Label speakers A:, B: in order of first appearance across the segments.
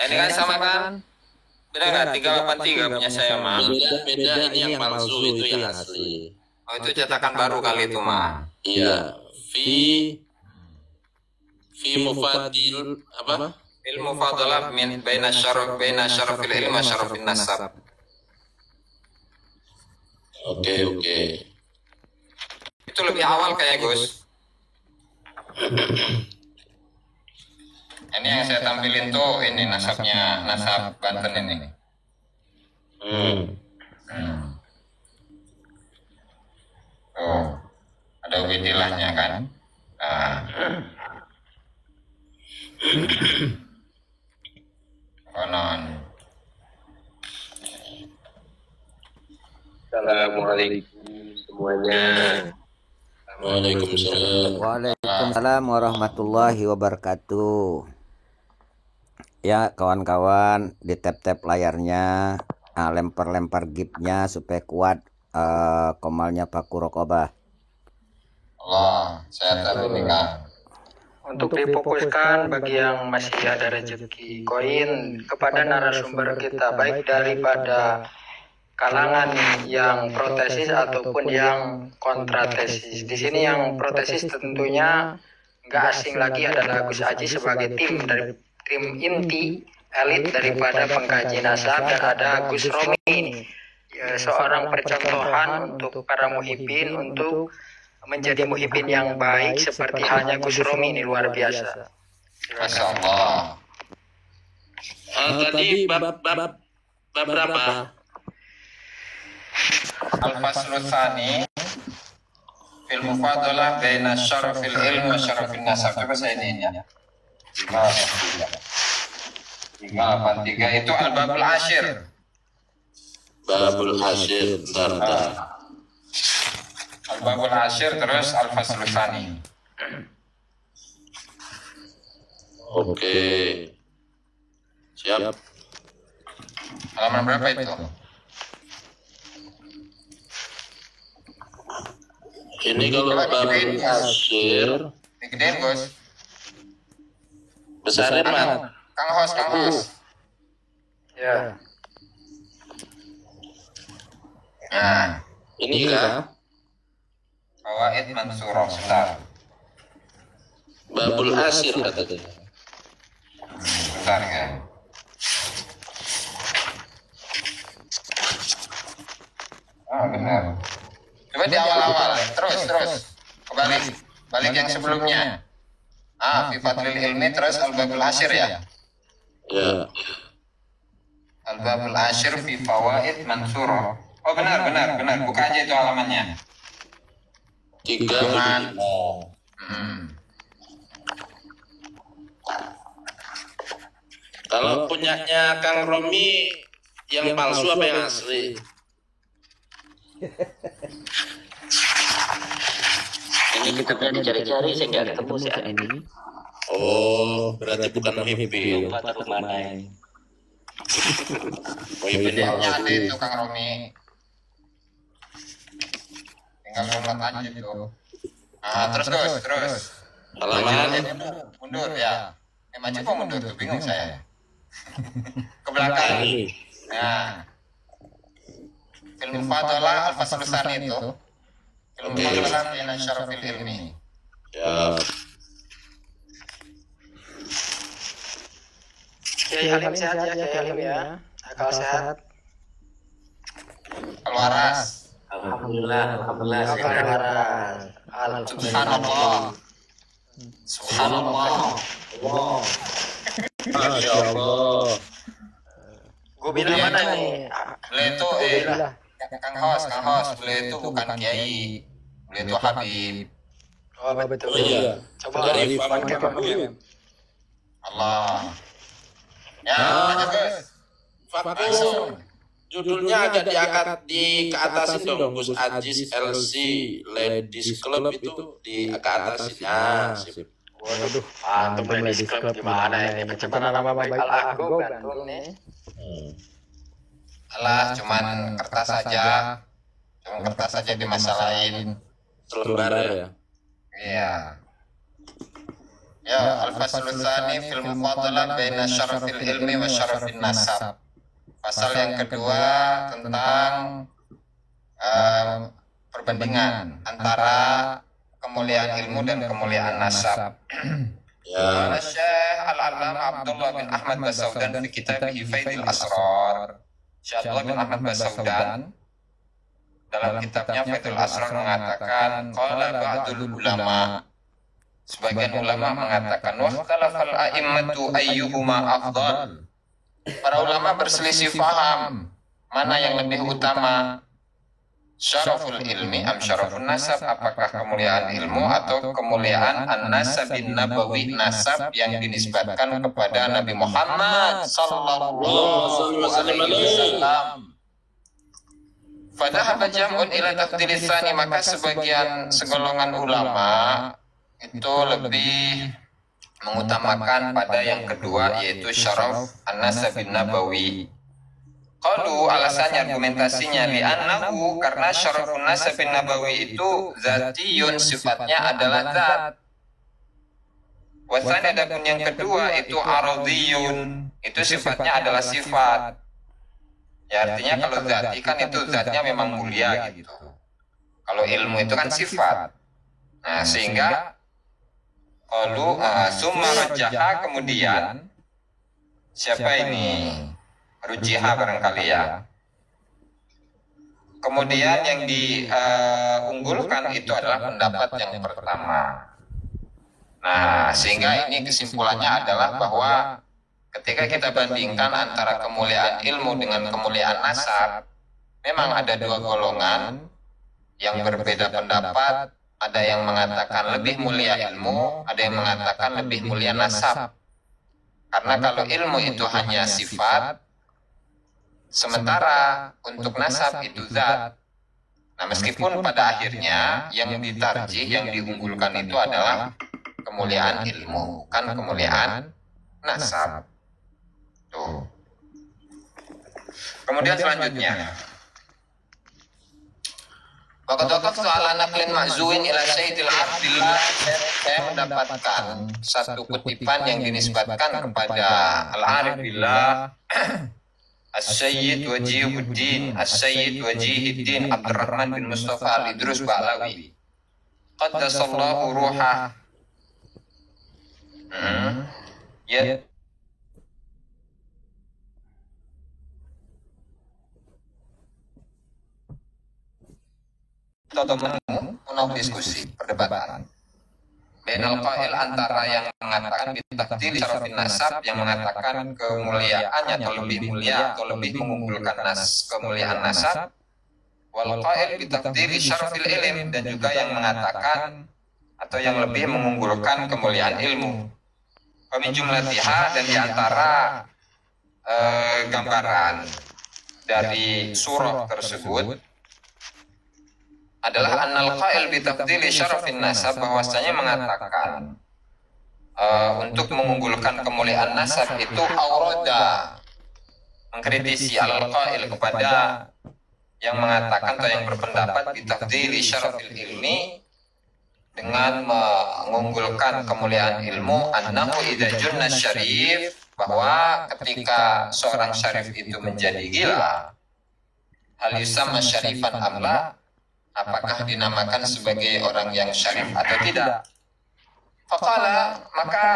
A: Ini kan sama kan? Beda nggak? 383 punya saya mah.
B: Beda ini yang palsu itu yang asli.
A: Oh itu cetakan baru kali itu mah.
B: Iya. Fi mufadil apa?
A: Ilmu fadalah min baina syarafil ilmi wa syarafin nasab.
B: Oke.
A: Itu lebih awal kayak Gus. Ini yang saya tampilin tuh ini nasabnya, nasab Banten ini. Oh, ada ubidillahnya kan? Konon.
C: Assalamualaikum semuanya.
B: Waalaikumsalam.
D: Waalaikumsalam warahmatullahi wabarakatuh. Ya kawan-kawan, di tap-tap layarnya, lempar-lempar gipnya supaya kuat komalnya Paku Rokobah.
A: Allah, saya terima.
E: Untuk difokuskan bagi yang masih ada rezeki koin kepada narasumber kita, baik daripada kalangan yang protesis ataupun yang kontratesis. Di sini yang protesis tentunya nggak asing lagi adalah Gus Aji sebagai tim inti elit daripada pengkaji nasab, dan ada Gus Romi ini, seorang percontohan untuk para muhibbin untuk menjadi muhibbin yang baik seperti halnya Gus Romi ini, luar biasa.
A: Masya Allah.
B: Tadi bab berapa?
A: Al-Faslu Tsani fil mufadalah baina syarafil ilmi wa syarafin nasab. Coba saya ini ya. 383 itu Al-Babul Ashir.
B: Babul Ashir.
A: Al-Babul Ashir terus Al-Faslu Tsani.
B: Oke. Siap.
A: Halaman berapa itu?
B: Ini kalau babul Ashir
A: Digedein Gus.
B: besarin mana?
A: Kang Hos.
E: Ya.
A: Nah,
B: Ini kah?
A: Fawaid Mansurah sebentar.
B: Babul Ashir katanya.
A: Bentar ya. Benar. Coba di awal-awal, terus. Balik yang sebelumnya. Fi Fadlil Ilmi terus Al-Babul Ashir ya.
B: Ya.
A: Al-Babul Ashir fi Fawaid Mansurah. Oh benar. Buka aja itu halamannya.
B: 3. Kalau punyanya Kang Romi yang palsu apa yang asli?
C: Ini kitabnya dicari-cari saya nggak ketemu sih ini.
B: Oh, berarti bukan muhibbin.
C: Lupa taruh mana ini.
B: Muhibbin yang
A: Ada
B: palsu.
A: itu Kang Romi. Tinggal download aja itu. Terus.
B: Halaman
A: Mundur ya. Maju kok mundur tuh, bingung saya. Ke belakang. Nah. Film Fadalah Al-Faslu Tsani itu. Film Fadalah baina syarafil ilmi.
B: ya.
E: Kiai Halim sehat ya, Kiai Halim ya. Akal sehat.
A: Al-Waras.
C: Alhamdulillah.
A: Subhanallah.
B: Masya Allah.
E: Gue bilang mana nih?
A: Beliau itu Kang Hos, beliau itu bukan kiai. Beliau itu Habib.
E: Oh betul.
B: Iya.
E: Coba
B: Dari
E: pakai.
A: Allah. Ya, lanjut Gus.
B: Fakus. Judulnya agak diangkat ke atasin dong, Gus Ajis LC Ladies Club itu ke atasin. Ya, sip.
E: Waduh, antum ladies club gimana ini? Pencemaran nama baik Al-Ago Bantul nih.
A: Alah, cuman kertas saja di masa lain.
B: Selebar ya.
A: Iya. Ya, al-faslu tsani fil mufadalah baina syarafil ilmi wa syarafin nasab. Pasal yang kedua tentang perbandingan antara kemuliaan ilmu dan kemuliaan nasab.
B: Ya.
A: Syekh Al-Allamah Abdullah bin Ahmad Basaudan fi kitabih Faidil Asrar. Syekh Abdullah bin Ahmad Basaudan dalam kitabnya Faidil Asrar mengatakan qala ba'dul ulama, sebagian ulama mengatakan waqtalafal a'immatu ayyuhuma afdal. Para ulama berselisih paham mana yang lebih utama, syaraful ilmi am syarafun nasab, apakah kemuliaan ilmu atau kemuliaan an-nasabin nabawi, nasab yang dinisbatkan kepada Nabi Muhammad sallallahu alaihi wasallam. Fadhahaba jam'un ila tafdili tsani, maka sebagian segolongan ulama itu lebih mengutamakan pada yang kedua, yaitu syaraf an-nasabin nabawi. Qalu, alasannya, argumentasinya, li'annahu, karena syarafun nasabin nabawi itu zatiyun, sifatnya adalah zat. Wasani, adapun yang kedua itu aradiyun, itu sifatnya adalah sifat. Ya, artinya kalau zati kan itu zatnya memang mulia gitu. Kalau ilmu itu kan sifat. Nah, sehingga qalu summa rajaha, kemudian siapa ini? Rujiha barangkali ya. Kemudian yang diunggulkan itu adalah pendapat yang pertama. Nah, sehingga ini kesimpulannya adalah bahwa ketika kita bandingkan antara kemuliaan ilmu dengan kemuliaan nasab, memang ada dua golongan yang berbeda pendapat. Ada yang mengatakan lebih mulia ilmu, ada yang mengatakan lebih mulia nasab. Karena kalau ilmu itu hanya sifat, sementara untuk nasab itu zat. Nah, meskipun pada akhirnya yang ditarjih, yang diunggulkan itu adalah kemuliaan ilmu, bukan kemuliaan nasab. Tuh. Kemudian selanjutnya, Waktu soal naklin ma'zuin ila Sayyidil Abdillah, saya mendapatkan satu kutipan yang dinisbatkan kepada Al-Arif Billah As-Sayyid Wajihuddin As-Sayyid Wajihuddin Abdurrahman bin Mustafa Al-Idrus Ba'lawi Qaddasallahu ruhah. Ya, atau diskusi, perdebatan. Bainal qail, antara yang mengatakan bitafdil syarafin nasab, yang mengatakan kemuliaannya atau lebih mulia atau lebih mengunggulkan kemuliaan nasab, wal qail bitafdil syarafil ilm, dan juga yang mengatakan atau yang lebih mengunggulkan kemuliaan ilmu. Wa min jumlatiha, dan di antara gambaran dari surah tersebut adalah annal qail bi tafdili syarafin nasab, bahwasanya mengatakan untuk mengunggulkan kemuliaan nasab itu aurada, mengkritisi al qail kepada yang mengatakan atau yang berpendapat bi tafdili syarafil ilmi, dengan mengunggulkan kemuliaan ilmu, annahu idza junna syarif, bahwa ketika seorang syarif itu menjadi gila, hal yusamma syarifan amla, apakah dinamakan sebagai orang yang syarif atau tidak? Faqala, maka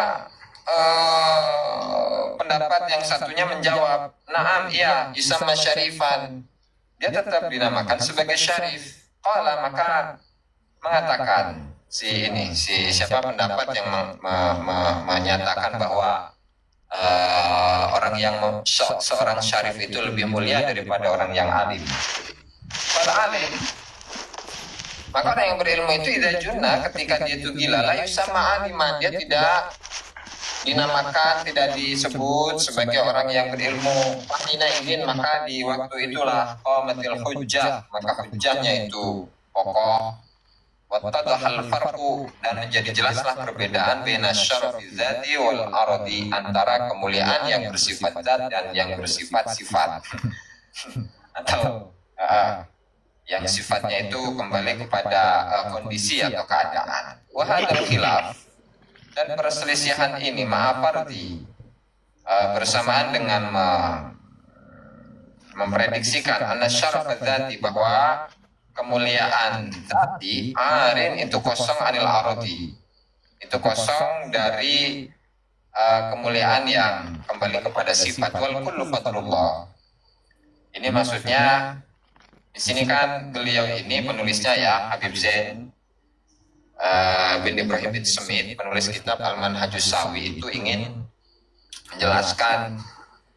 A: pendapat yang satunya menjawab, na'am, iya, yusamma syarifan, dia tetap dinamakan sebagai syarif. Qala, maka mengatakan si siapa pendapat yang menyatakan bahwa seorang syarif itu lebih mulia daripada orang yang alim. Pada alim, maka orang yang berilmu itu idza junna, ketika dia itu gila, la yusama aliman, dia tidak dinamakan, tidak disebut sebagai orang yang berilmu. Fahina idin, maka di waktu itulah qamatil hujjah, maka hujjahnya itu kokoh. Wattadahal farqu, dan menjadi jelaslah perbedaan baina syarafi dzati wal aradi, antara kemuliaan yang bersifat zat dan yang bersifat sifat. Atau yang sifatnya itu kembali kepada kondisi atau keadaan. Wahadal khilaf, Dan perselisihan ini ma'afardi bersamaan dengan memprediksikan anna syaraf dzati, bahwa kemuliaan dzati arin itu kosong anil arodi, itu kosong dari kemuliaan yang kembali kepada sifat. Wal kullu fadlullah. Ini maksudnya di sini kan beliau ini penulisnya ya Habib Zain bin Ibrahim bin Smith, penulis kitab Al-Manhajus Sawi, itu ingin menjelaskan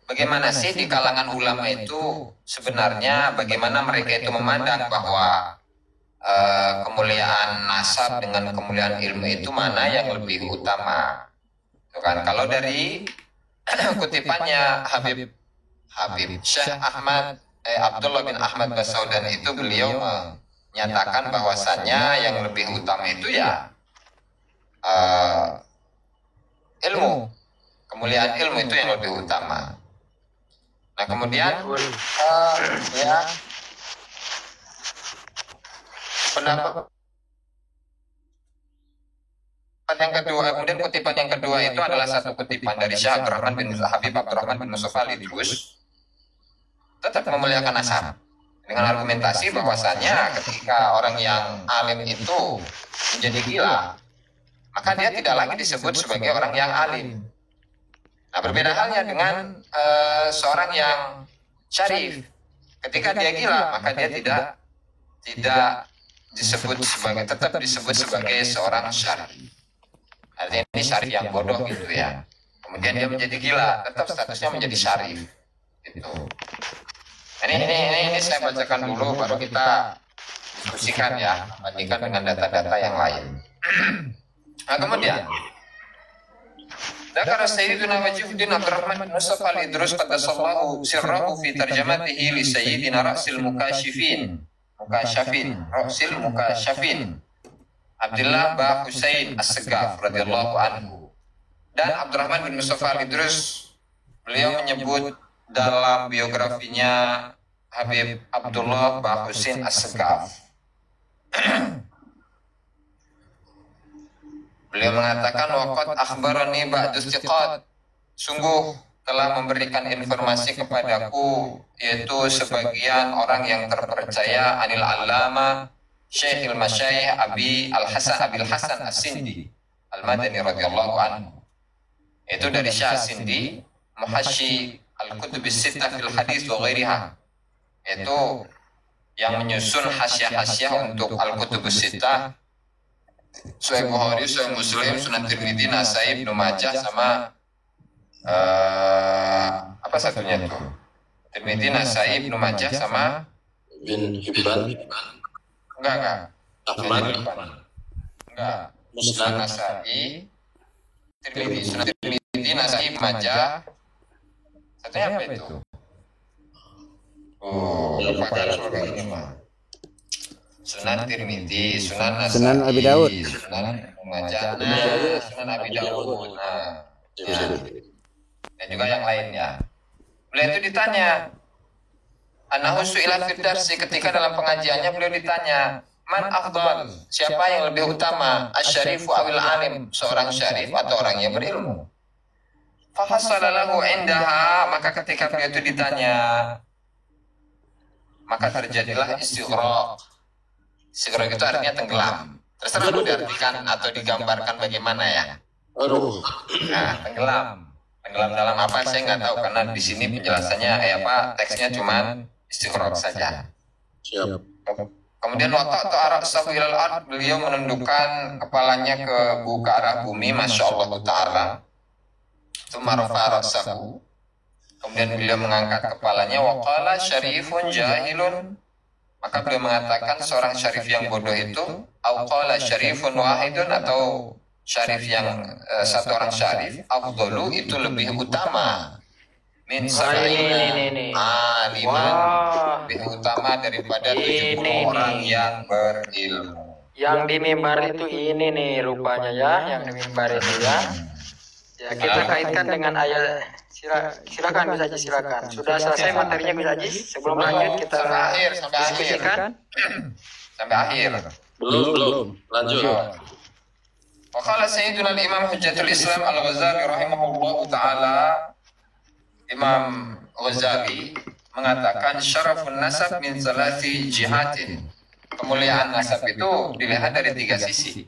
A: bagaimana sih di kalangan ulama itu sebenarnya bagaimana mereka itu memandang bahwa kemuliaan nasab dengan kemuliaan ilmu itu mana yang lebih utama. Itu kan kalau dari kutipannya Habib Syekh Abdullah bin Ahmad Basaudan itu beliau menyatakan bahwasannya yang lebih utama itu ya ilmu, kemuliaan ilmu itu yang lebih utama. Nah kemudian ya pendapat yang kedua, kemudian kutipan yang kedua itu adalah satu kutipan dari Syekh Abdurrahman bin Habib Abdurrahman bin Mustafa Al-Idrus, tetap memuliakan nasab dengan argumentasi bahwasannya ketika orang yang alim itu menjadi gila, maka dia tidak lagi disebut sebagai orang yang alim. Nah berbeda halnya dengan seorang yang syarif, ketika dia gila maka dia tidak disebut sebagai, tetap disebut sebagai seorang syarif. Artinya ini syarif yang bodoh gitu ya. Kemudian dia menjadi gila, tetap statusnya menjadi syarif. Gitu. Ini saya bacakan dulu, baru kita diskusikan ya, bandingkan dengan data-data yang lain. Nah kemudian, Dzakara Sayyidina Wajifuddin Abdurrahman bin Mustafa Al-Idrus qaddasallahu sirrahu fi tarjamatihi li Sayyidina Ra'sil Mukasyifin Abdullah Ba Husain As-Segaf radhiyallahu anhu. Dan Abdurrahman bin Mustafa Al-Idrus, beliau menyebut dalam biografinya Habib Abdullah Ba Husain As-Segaf. Beliau mengatakan waqad akhbarani ba'du thiqat, sungguh telah memberikan informasi kepadaku yaitu sebagian orang yang terpercaya anil allama Syekhil Masyayikh Abil Hasan As-Sindi Al-Madani radhiyallahu anhu. Itu dari Syekh As-Sindi, muhasyi Al-Kutub As-Sittah fil Hadis wa ghairiha. Itu yang menyusun hasyiah-hasyiah untuk Al-Kutub As-Sittah, Sahih Bukhari, Sahih Muslim, Sunan Tirmidzi, Nasai, Ibnu Majah, sama apa satunya itu? Tirmidzi, Nasai, Ibnu Majah, sama
B: Bin Hibban.
A: Enggak.
B: Ahmad.
A: Enggak. Musnad Nasai, Tirmidzi, Sunan Tirmidzi, Nasai, Ibnu Majah. Satunya apa itu? Lupa sebagai ini mah. Sunan Tirmidzi, Sunan Nasai,
D: Sunan Abi Daud,
A: Sunan Ibnu Majah, Sunan Abi Daud. Dan juga yang lainnya. Beliau itu ditanya, Anahu su'ila fid darsi, ketika dalam pengajiannya beliau ditanya, man afdal, siapa yang lebih utama, asyarifu awil alim, seorang syarif atau orang yang berilmu. Fahassala lahu indaha, maka ketika beliau itu ditanya, maka terjadilah istighraq. Istighraq itu artinya tenggelam. Terserah mau diartikan atau digambarkan bagaimana ya. Nah, tenggelam. Tenggelam dalam apa saya nggak tahu, karena di sini penjelasannya teksnya cuma istighraq saja.
B: Siap.
A: Kemudian waktu atau arah sahilal ard, beliau menundukkan kepalanya ke arah bumi, masya Allah taala. Itu marfa rasahu. Kemudian beliau mengangkat kepalanya, waqala syarifun jahilun. Maka beliau mengatakan seorang syarif yang bodoh itu, qala syarifun wahidun, atau syarif yang satu orang syarif, afdalu itu lebih utama. Min sab'in aliman, lebih utama daripada 70 orang yang berilmu.
E: Yang di mimbar itu ini nih rupanya ya, yang di mimbar itu ya. Ya kita kaitkan dengan ayat. Silakan Gus Haji, silakan. Sudah selesai materinya Gus Haji? Sebelum lanjut kita diskusikan.
A: Sampai akhir.
B: Belum. Lanjut.
A: Wa qala Sayyiduna al-Imam Hujjatul Islam Al-Ghazali rahimahullahu taala, Imam Ghazali mengatakan syarafun nasab min salati jihatin. Kemuliaan nasab itu dilihat dari 3 sisi.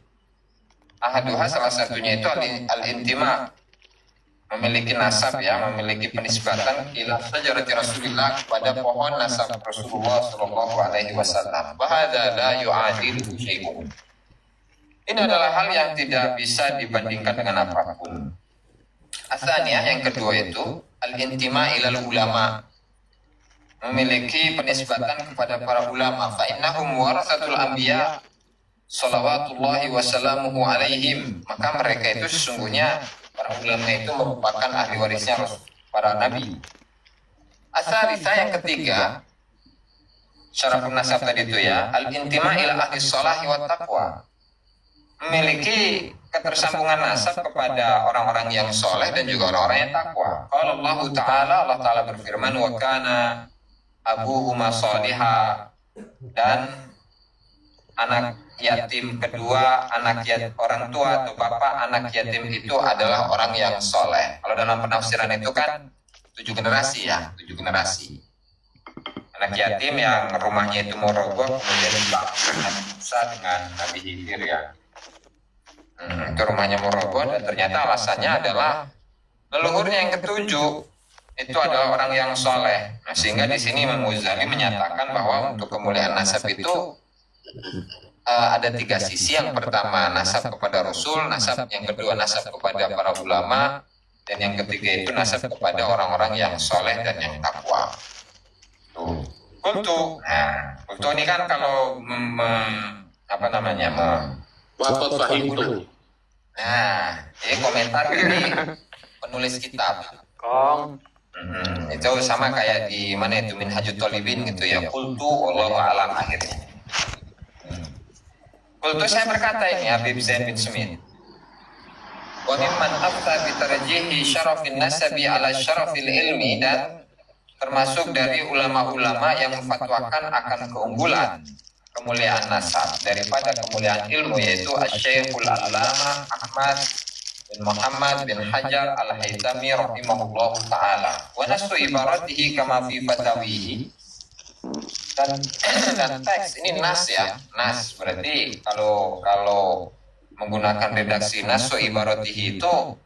A: Ahaduha, salah satunya itu al-intima, memiliki nasab ya, memiliki penisbatan ila sajarati Rasulillah, kepada pohon nasab Rasulullah sallallahu alaihi wasallam. Bahada la yu'adilu syai'un. Ini adalah hal yang tidak bisa dibandingkan dengan apapun. Atsaniyah, yang kedua itu al-intima ilal ulama, memiliki penisbatan kepada para ulama. Fa innahum warasatul anbiya shalawatullahi wasallamuhu alaihim, maka mereka itu sesungguhnya para ulama itu merupakan ahli warisnya para nabi. Asalisah, yang ketiga, syarafun nasab tadi itu ya, al-intima ila ahli sholahi wa taqwa, memiliki ketersambungan nasab kepada orang-orang yang soleh dan juga orang-orang yang takwa. Qala Allah Ta'ala, Allah Ta'ala berfirman, wa kana abuhuma sholiha, dan anak yatim kedua, orang tua atau bapak anak yatim itu adalah orang yang soleh. Kalau dalam penafsiran itu kan 7 generasi ya, 7 generasi. Anak yatim yang rumahnya itu mau roboh, kemudian dibangun Nabi Musa dengan Nabi Khidir ya. Itu rumahnya mau roboh, dan ternyata alasannya adalah leluhurnya yang ketujuh itu adalah orang yang soleh. Nah, sehingga di sini Imam Ghazali menyatakan bahwa untuk kemuliaan nasab itu ada 3 sisi. Yang pertama nasab kepada Rasul, nasab yang kedua nasab kepada para ulama, dan yang ketiga itu nasab kepada orang-orang yang soleh dan yang takwa. Kultu ini kan kalau
B: Waqat fahimtu.
A: Nah, ini komentar dari penulis kitab. Itu sama kayak di mana itu Minhajut Thalibin gitu ya. Kultu wallahu a'lam akhirnya. Kultu, saya berkata ini Habib Zain bin Smith. Wa mimman afta bi tarjihi syarafin nasabi ala syarafil ilmi, dan termasuk dari ulama-ulama yang memfatwakan akan keunggulan kemuliaan nasab daripada kemuliaan ilmu, yaitu Asy-Syekhul Allamah Ahmad bin Muhammad bin Hajar Al-Haytami rahimahullah ta'ala. Wa nasu ibaratihi kama fi fatawihi, dan teks ini nas ya, nas berarti kalau menggunakan redaksi nasu ibaratihi itu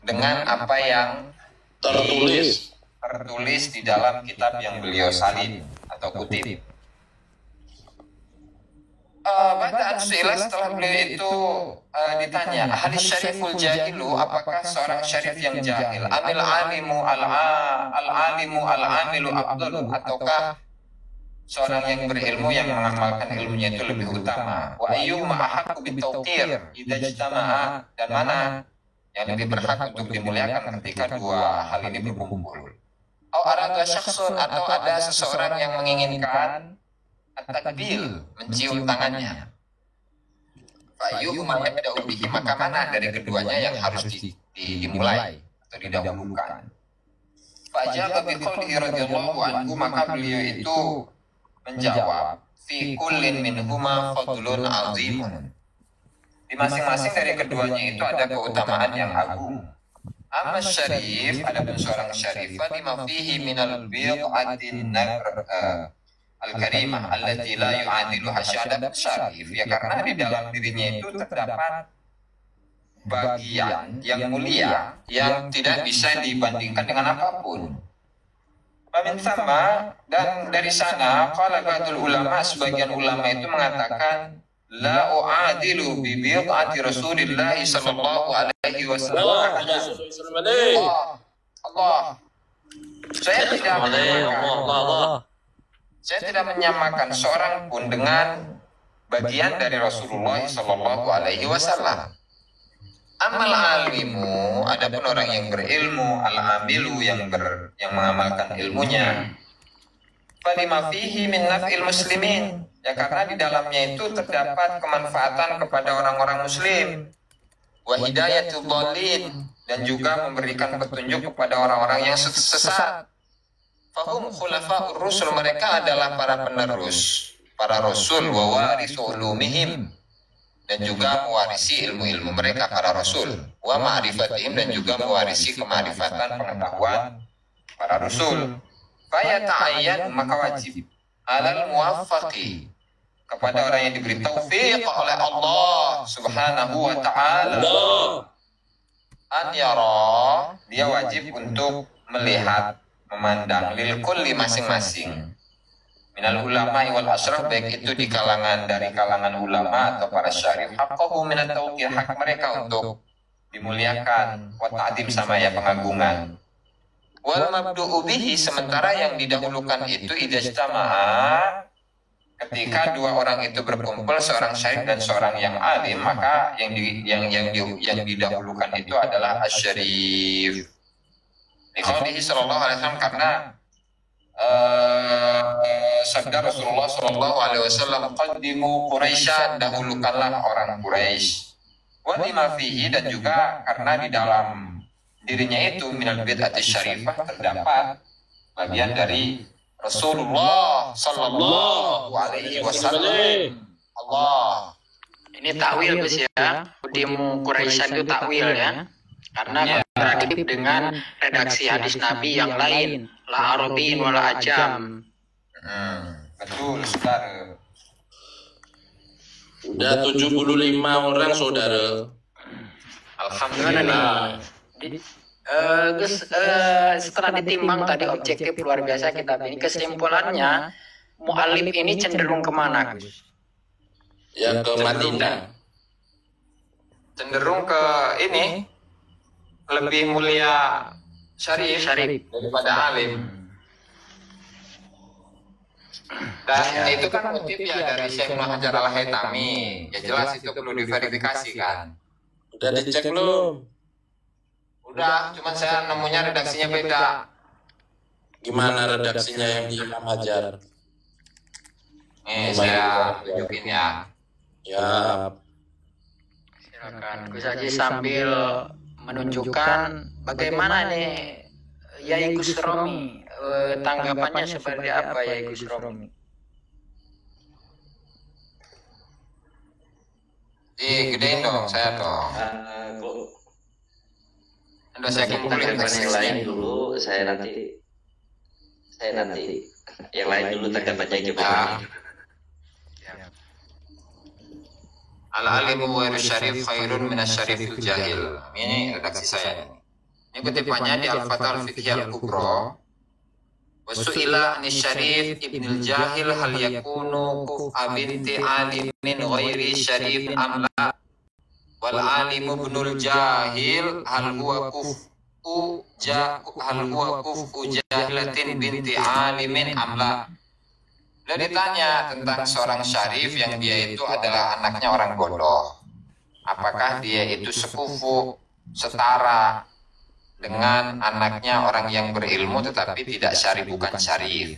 A: dengan apa yang tertulis di dalam kitab yang beliau salin atau kutip. Bacaan su'ilah, setelah beliau itu ditanya, ahli syariful jahilu, apakah seorang syarif yang jahil, amil alimu al-alimu al-amilu abdul, ataukah seorang yang berilmu yang mengamalkan ilmunya itu lebih utama. Wa ayyuhuma ahaqqu bitawqir idza ijtama'a, dan mana yang lebih berhak untuk dimuliakan ketika 2 hal ini berkumpul. Au arada syakhsun, atau ada seseorang yang menginginkan at-takbil, mencium tangannya. Fa'ayyuhuma yabda'u bihi, maka mana dari keduanya yang harus dimulai atau didahulukan. Fa'ajaba biqaulihi radhiyallahu anhu, maka beliau itu menjawab, fi kullin minhuma fadlun azimun, di masing-masing dari keduanya itu ada keutamaan yang agung. Amma syarif, adapun seorang syarif, lima fihi minal bi'atin al-karimah allati la yu'adiluha syadab syarif, ya karena di dalam dirinya itu terdapat bagian yang mulia yang tidak bisa dibandingkan dengan apapun. Pamin sama, dan dari sana qala ba'dul ulama, sebagian ulama itu mengatakan la u'adilu bi bi'ati Rasulillah sallallahu alaihi wasallam. Allah. Saya tidak menyamakan seorang pun dengan bagian dari Rasulullah sallallahu alaihi wasallam. Amal alimu, adapun orang yang berilmu, al-amilu yang mengamalkan ilmunya. Falima fihi min naf'il muslimin, ya karena di dalamnya itu terdapat kemanfaatan kepada orang-orang muslim. Wa hidayatul dhalin, dan juga memberikan petunjuk kepada orang-orang yang sesat. Fahum khulafa'ur rusul, mereka adalah para penerus para rasul, wa warithu ulumihim, dan juga mewarisi ilmu-ilmu mereka para rasul, wa ma'rifatihim, dan juga mewarisi kemarifatan pengetahuan para rasul. Fa yata'ayyan, maka wajib alal muwaffaqi, kepada orang yang diberi taufik oleh Allah Subhanahu wa ta'ala, an yara, dia wajib untuk melihat, memandang, lil kulli, masing-masing, minal ulama wal asyraf, baik itu di kalangan, dari kalangan ulama atau para syarif, haqqahu minat tauqir, hak mereka untuk dimuliakan, wa ta'dim, sama ya pengagungan. Wal mabdu'u bihi, sementara yang didahulukan itu idajtama'a, ketika dua orang itu berkumpul, seorang syarif dan seorang yang alim, maka yang didahulukan itu adalah asyarif. Liqaulihi sallallahu alaihi wasallam, karena sabda Rasulullah sallallahu alaihi wasallam, qaddimu Quraisyan, dahulukanlah orang Quraisy. Wa lima fihi, dan juga karena di dalam dirinya itu minal bid'ati syarifah terdapat bagian dari Rasulullah sallallahu alaihi wasallam. Allah.
E: Ini takwil Gus ya. Qaddimu Quraisyan itu takwil ya. Karena kontradiktif dengan redaksi hadis Nabi yang lain, la Arabiin wala ajam.
A: Betul, saudara.
B: Udah 75 orang, saudara.
E: Alhamdulillah. Gus, setelah ditimbang tadi objektif luar biasa kita ini, kesimpulannya mu'alif ini cenderung kemana, Gus?
B: Ya ke Madinah.
A: Cenderung ke ini, lebih mulia syarif daripada alim. Dan itu kan motif ya dari Syekh Ibnu Hajar Al-Haytami. Ya jelas itu perlu diverifikasi kan.
B: Udah dicek belum?
A: Udah, cuman saya nemunya redaksinya beda.
B: Gimana redaksinya yang di Imam Hajar?
A: Nih saya tunjukin ya.
B: Ya.
E: Silakan Gus Haji sambil menunjukkan bagaimana nih Yai Gus Romi, tanggapannya seperti apa Yai Gus Romi?
A: Gedein dong, saya dong. Udah saya kumpulin
C: yang lain dulu, saya nanti yang lain dulu tanggapannya gimana?
A: Al-alimu wa syarif khairun minas syarifil jahil. Ini redaksi saya. Ini kutipannya di Al-Fatah Al-Fiqhiyah Al-Kubra. Wa su'ila anis syarif ibnil jahil hal yakunu kuf'a binti alimin ghairi syarif amla. Wal alimu ibnul jahil hal huwa kuf'u jahilatin binti alimin amla. Beliau ditanya tentang seorang syarif yang dia itu adalah anaknya orang bodoh. Apakah dia itu sekufu, setara dengan anaknya orang yang berilmu tetapi tidak syarif, bukan syarif.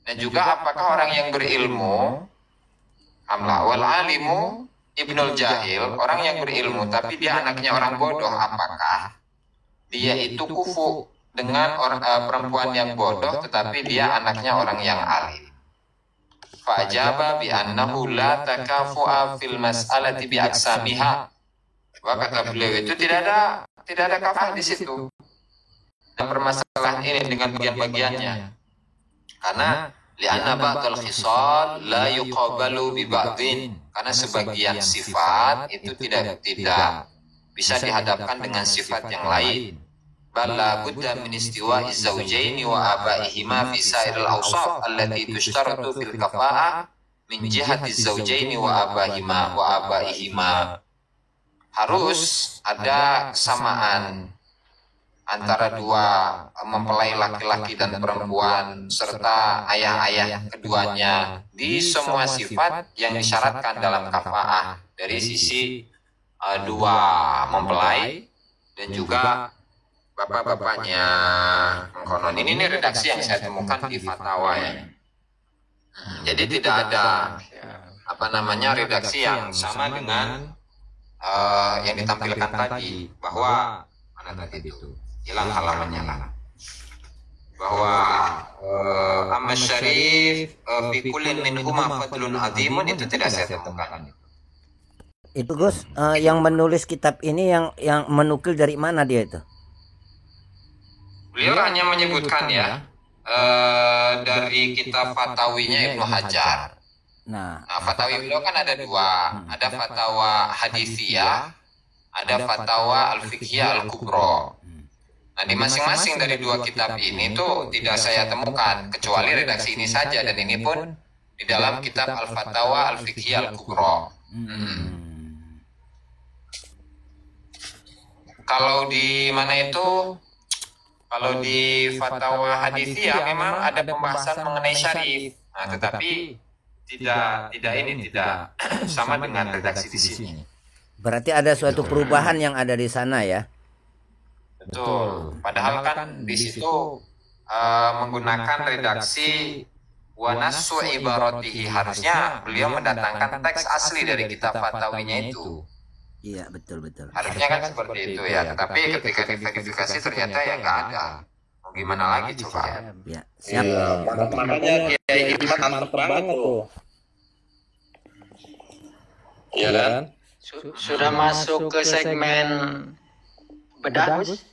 A: Dan juga apakah orang yang berilmu, amla wal alimu ibnul jahil, orang yang berilmu tapi dia anaknya orang bodoh, apakah dia itu kufu dengan perempuan yang bodoh tetapi dia anaknya orang yang alim. Fa'ajaba bi annahu la takafu'a fil mas'alati bi aksamiha. Wa kata beliau itu tidak ada kafah di situ. Dan permasalahan ini dengan bagian-bagiannya. Karena li'anna ba'dal khisal la yuqabalu bi ba'din. Karena sebagian sifat itu tidak bisa dihadapkan dengan sifat yang lain. Balla budda min istiwa'i zawjaini wa abaihima fi sa'iril awsaf allati tushtaratu fil kafa'ah min jihati zawjaini wa abaihima. Harus ada kesamaan antara dua mempelai laki-laki dan perempuan serta ayah-ayah keduanya di semua sifat yang disyaratkan dalam kafa'ah dari sisi dua mempelai dan juga bapak-bapaknya mengkonon. Ini redaksi yang saya temukan di fatwa ya. Jadi tidak ada redaksi yang sama dengan yang ditampilkan tadi, bahwa mana tadi itu hilang halamannya lah, bahwa amma syarif fi kullin minhuma fadlun azimun, itu tidak saya temukan.
D: Itu Gus, yang menulis kitab ini yang menukil dari mana dia itu?
A: Beliau hanya menyebutkan ya dari kitab Fatawinya Ibnu Hajar.
D: Nah,
A: Fatawi beliau kan ada dua, ada Fatawa Hadithiyah, ada Fatawa Al-Fiqhiyah Al-Kubra. Nah, di masing-masing dari dua kitab ini tuh tidak saya temukan, kecuali redaksi ini saja, dan ini pun di dalam kitab Al-Fatawa Al-Fiqhiyah Al-Kubra. Kalau di mana itu? Kalau di Fatawa Hadithiyah memang ada pembahasan mengenai syarif. Nah, tetapi tidak sama dengan redaksi di sini.
D: Berarti ada suatu perubahan yang ada di sana ya?
A: Betul. Padahal kan di situ menggunakan redaksi wa nasu ibaratihi, harusnya beliau mendatangkan teks asli dari kitab Fatawinya itu.
D: Iya, betul.
A: Harusnya kan seperti itu ya, tetapi ketika diverifikasi ternyata ya nggak ada. Mau gimana lagi coba?
D: Ya, siap.
B: Makanya Kiai Iman mantep banget tuh. Iya kan?
E: Sudah masuk ke segmen bedah, Gus?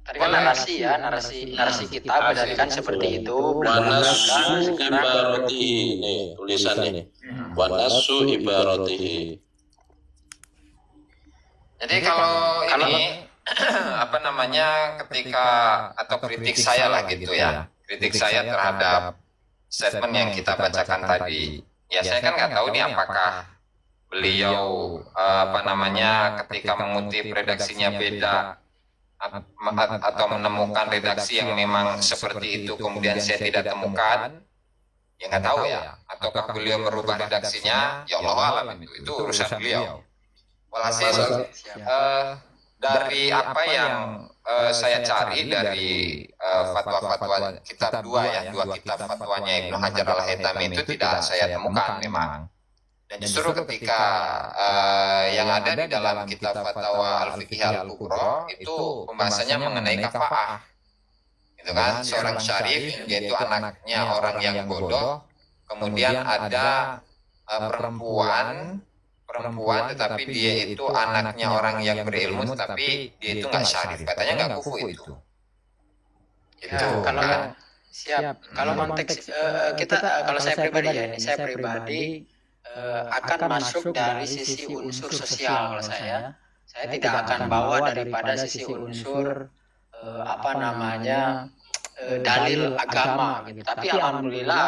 E: Tadi kan narasi kita berarti kan seperti itu.
B: Wanasu ibaratihi, nih tulisannya. Wanasu ibaratihi.
A: Jadi kalau ini apa namanya, ketika atau kritik saya lah gitu ya, kritik saya terhadap statement yang kita bacakan tadi, ya saya kan nggak tahu nih apakah beliau apa namanya ketika mengutip redaksinya beda atau menemukan redaksi yang memang seperti itu kemudian saya tidak temukan, ya nggak tahu ya, ataukah beliau merubah redaksinya, ya Allah alam, itu urusan beliau. Walhasil dari apa yang saya cari dari fatwa-fatwa kitab dua kitab fatwanya Ibnu Hajar Al-Haytami itu tidak saya temukan memang. Dan justru ketika yang ada di dalam kitab Fatawa Al-Fiqhiyah Al-Kubra itu pembahasannya mengenai kafaah. Itu kan seorang syarif, yaitu anaknya orang yang bodoh, kemudian ada perempuan tetapi dia itu anaknya orang yang berilmu tetapi dia itu nggak syarif, katanya nggak kufu itu.
E: Kalau kan siap, kalau konteks kita, kalau saya pribadi akan masuk dari sisi unsur sosial. Kalau saya tidak akan bawa daripada sisi unsur apa namanya dalil agama gitu. Tapi alhamdulillah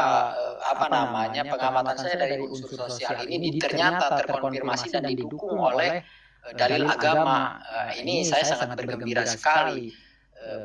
E: pengamatan saya dari unsur sosial ini ternyata terkonfirmasi dan didukung oleh dalil agama. Ini saya sangat bergembira sekali.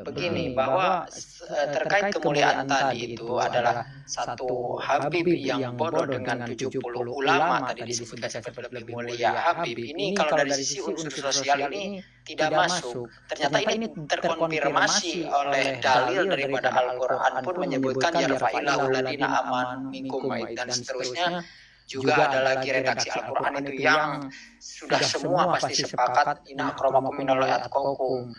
E: Begini, bahwa terkait kemuliaan tadi itu adalah satu Habib yang bodoh dengan 70 ulama tadi disebutkan sebagai lebih mulia Habib. Ini kalau dari sisi unsur sosial ini tidak masuk. Ternyata ini terkonfirmasi oleh dalil daripada Al-Quran pun menyebutkan yarfa'illahu alladziina aamanu minkum dan seterusnya. Juga ada lagi redaksi Al-Quran itu yang sudah semua pasti sepakat inna akramakum minallahi atqakum.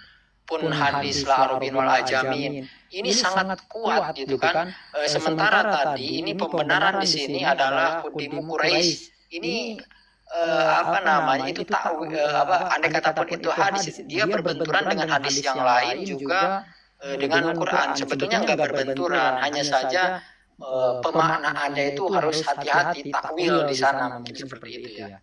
E: Pun hadis la arabin wal ajamin ini sangat kuat gitu kan. Sementara tadi ini pembenaran di sini adalah Hudimu Quraisy. Ini apa namanya itu tahu andai kata pun itu hadis, dia berbenturan dengan hadis yang lain juga dengan Quran. Sebetulnya nggak berbenturan, hanya saja pemaknaannya itu harus hati-hati, takwil di sana mungkin seperti itu ya.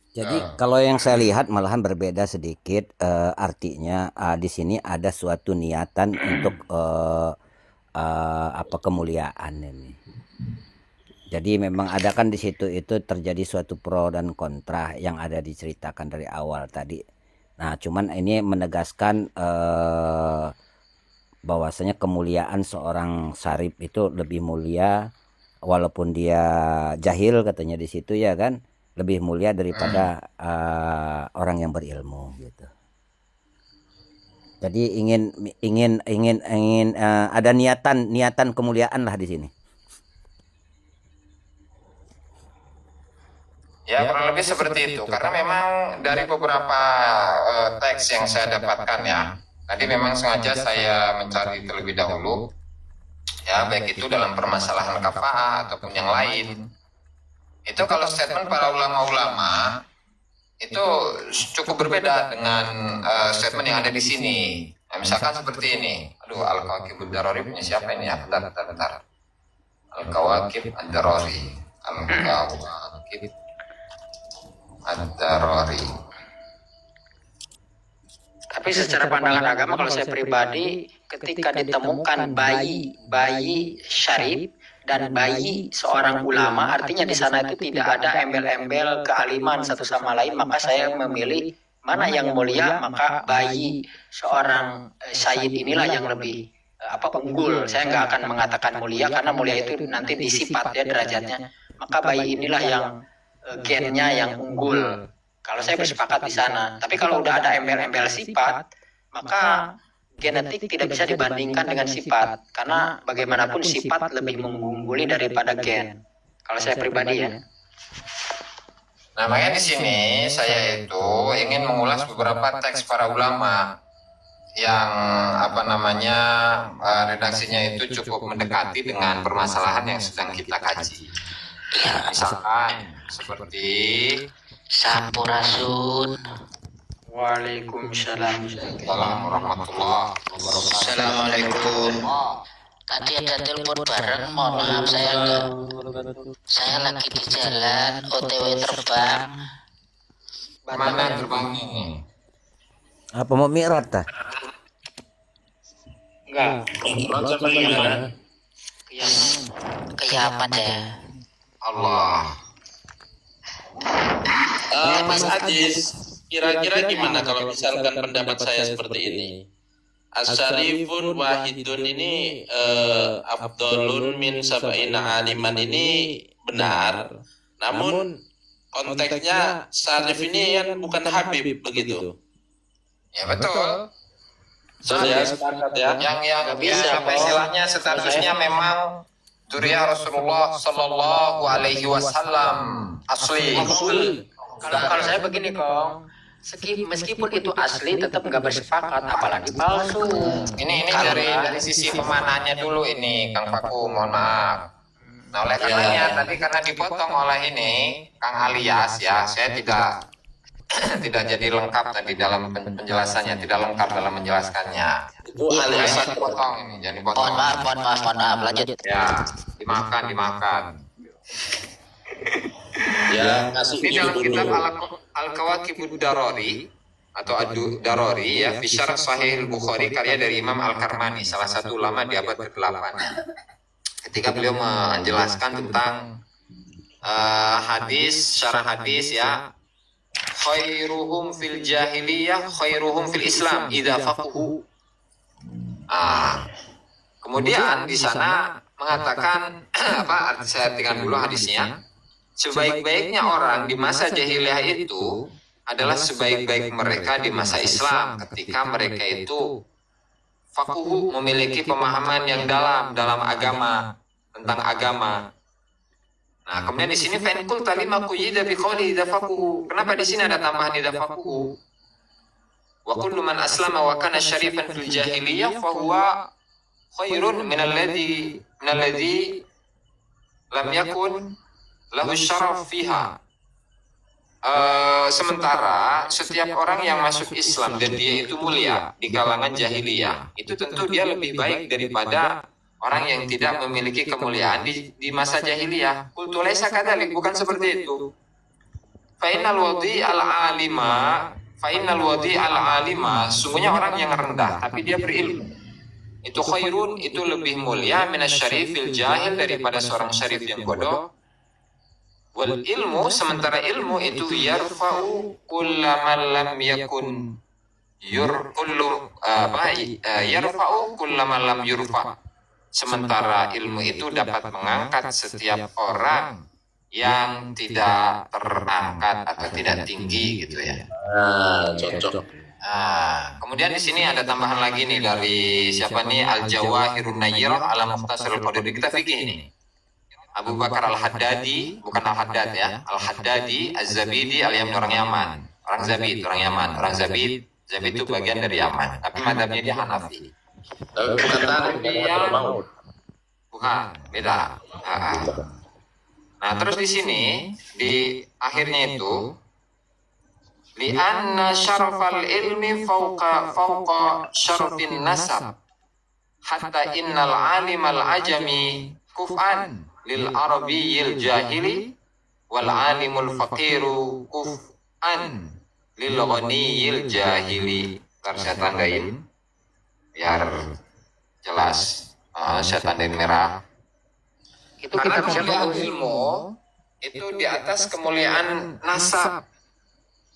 D: Jadi kalau yang saya lihat malahan berbeda sedikit, artinya di sini ada suatu niatan untuk apa kemuliaan ini. Jadi memang ada kan di situ itu terjadi suatu pro dan kontra yang ada diceritakan dari awal tadi. Nah, cuman ini menegaskan bahwasanya kemuliaan seorang syarif itu lebih mulia walaupun dia jahil katanya di situ ya kan. Lebih mulia daripada orang yang berilmu gitu. Jadi ingin ada niatan kemuliaan lah di sini.
A: Ya kurang lebih seperti itu, karena memang dari beberapa teks yang saya dapatkan ya, tadi memang sengaja saya mencari terlebih dahulu, ya baik itu dalam permasalahan kafaah ataupun yang lain. Itu kalau statement para ulama-ulama itu cukup berbeda dengan statement yang ada di sini. Nah, misalkan seperti ini. Aduh, Al-Kawakib Ad-Darari punya siapa ini? Ya, bentar. Al-Kawakib Ad-Darari. Al-Kawakib Ad-Darari.
E: Tapi secara pandangan agama, kalau saya pribadi, ketika ditemukan bayi syarif dan bayi seorang ulama, artinya di sana itu tidak ada embel-embel kealiman satu sama lain, maka saya memilih mana yang mulia, maka bayi seorang sayyid inilah yang lebih unggul. Saya nggak akan mengatakan mulia, karena mulia itu nanti disifat ya derajatnya. Maka bayi inilah yang gennya yang unggul. Kalau saya bersepakat di sana. Tapi kalau udah ada embel-embel sifat, maka genetik tidak bisa dibandingkan dengan sifat, karena bagaimanapun sifat lebih mengungguli daripada gen. Kalau saya pribadi ya.
A: Nah, makanya di sini saya itu ingin mengulas beberapa teks para ulama yang redaksinya itu cukup mendekati dengan permasalahan yang sedang kita kaji. Misalkan seperti
C: Sampurasun.
E: Waalaikumsalam.
A: Warahmatullahi wabarakatuh.
C: Assalamualaikum. Tadi ada telepon bareng, mohon maaf saya lagi di jalan OTW terbang.
A: Mana terbangnya ini?
D: Apa mau mi'raj tah?
E: Enggak.
C: Kiamat ya.
A: Allah.
B: Mas Ajis, kira-kira gimana kalau misalkan pendapat saya seperti ini? Asyarifun wahidun ini Abdulun min sab'ina aliman ini benar. Namun konteksnya Syarif ini yang bukan Habib begitu.
A: Ya betul.
B: Saya sepakat ya.
A: Yang bisa istilahnya statusnya memang Duriyah Rasulullah Sallallahu Alaihi Wasallam asli.
E: Kalau saya begini Kong, meskipun itu asli tetap nggak bersepakat, apalagi palsu.
A: Ini dari sisi pemanahnya dulu ini, Kang Faku, mohon maaf. Nah, oleh karenanya tadi karena dipotong oleh ini Kang Alias ya, saya tidak jadi lengkap tadi dalam penjelasannya, tidak lengkap dalam menjelaskannya.
B: Itu Alias
A: Potong ini, jadi potong.
C: Mohon maaf, lanjut.
A: Ya, dimakan.
B: ya kasih
A: Ini dalam
B: dulu.
A: kitab Al-Kawakib Ad-Darari atau Ad-Darari ya, fi syarh Sahih Bukhari karya dari Imam Al-Karmani, salah satu ulama di abad ke-8. Ketika beliau menjelaskan tentang syarah hadis ya, khairuhum fil jahiliyah khairuhum fil Islam idza faqahu. Kemudian di sana mengatakan saya artikan dulu hadisnya. Sebaik-baiknya orang di masa jahiliyah itu adalah sebaik-baik mereka di masa Islam, ketika mereka itu fakuhu, memiliki pemahaman yang dalam agama, tentang agama. Nah, kemudian di sini fankul tali maquyida bi qawli idza fakuhu. Kenapa di sini ada tambahan idza fakuhu? Wa kullu man aslama wa kana syarifan fil jahiliyah fa huwa khairun min alladhi lam yakun lahu syaraf fiha. Sementara setiap orang yang masuk Islam dan dia itu mulia di kalangan jahiliyah, itu tentu dia lebih baik daripada orang yang tidak memiliki kemuliaan di masa jahiliyah. Qultu laisa kadzalik, bukan seperti itu. Fa innal wadi al-alima, sungguhnya orang yang rendah tapi dia berilmu, itu khairun, itu lebih mulia minasyarifil jahil, daripada seorang syarif yang bodoh. Wal ilmu, sementara ilmu itu yarfa'u kullaman lam yakun yarfa'u kullaman lam yurfa. Sementara ilmu itu dapat mengangkat setiap orang yang tidak terangkat atau tidak tinggi gitu ya.
B: Cocok.
A: Kemudian di sini ada tambahan lagi nih dari siapa nih, Al-Jawahirun Nayyirah ala Mukhtasarul Qadir. Kita fikih ini. Abu Bakar Al-Haddadi, bukan Al-Haddad ya, Al-Haddadi Az-Zabidi al-Yaman, orang Yaman. Orang Zabid, orang Yaman. Orang Zabid itu bagian dari Yaman, tapi mazhabnya dia Hanafi.
B: Bukan
A: Bukan, beda. Nah, terus di sini di akhirnya itu li'anna syarafal ilmi fauqa syarafin nasab hatta innal alimal ajami kuf'an lil arabiyyil jahili wal alimul faqiru kuf'an lil ghaniyil jahili. Ntar saya tandain biar jelas. Saya tandain merah. Itu karena kemuliaan ilmu itu di atas kemuliaan nasab.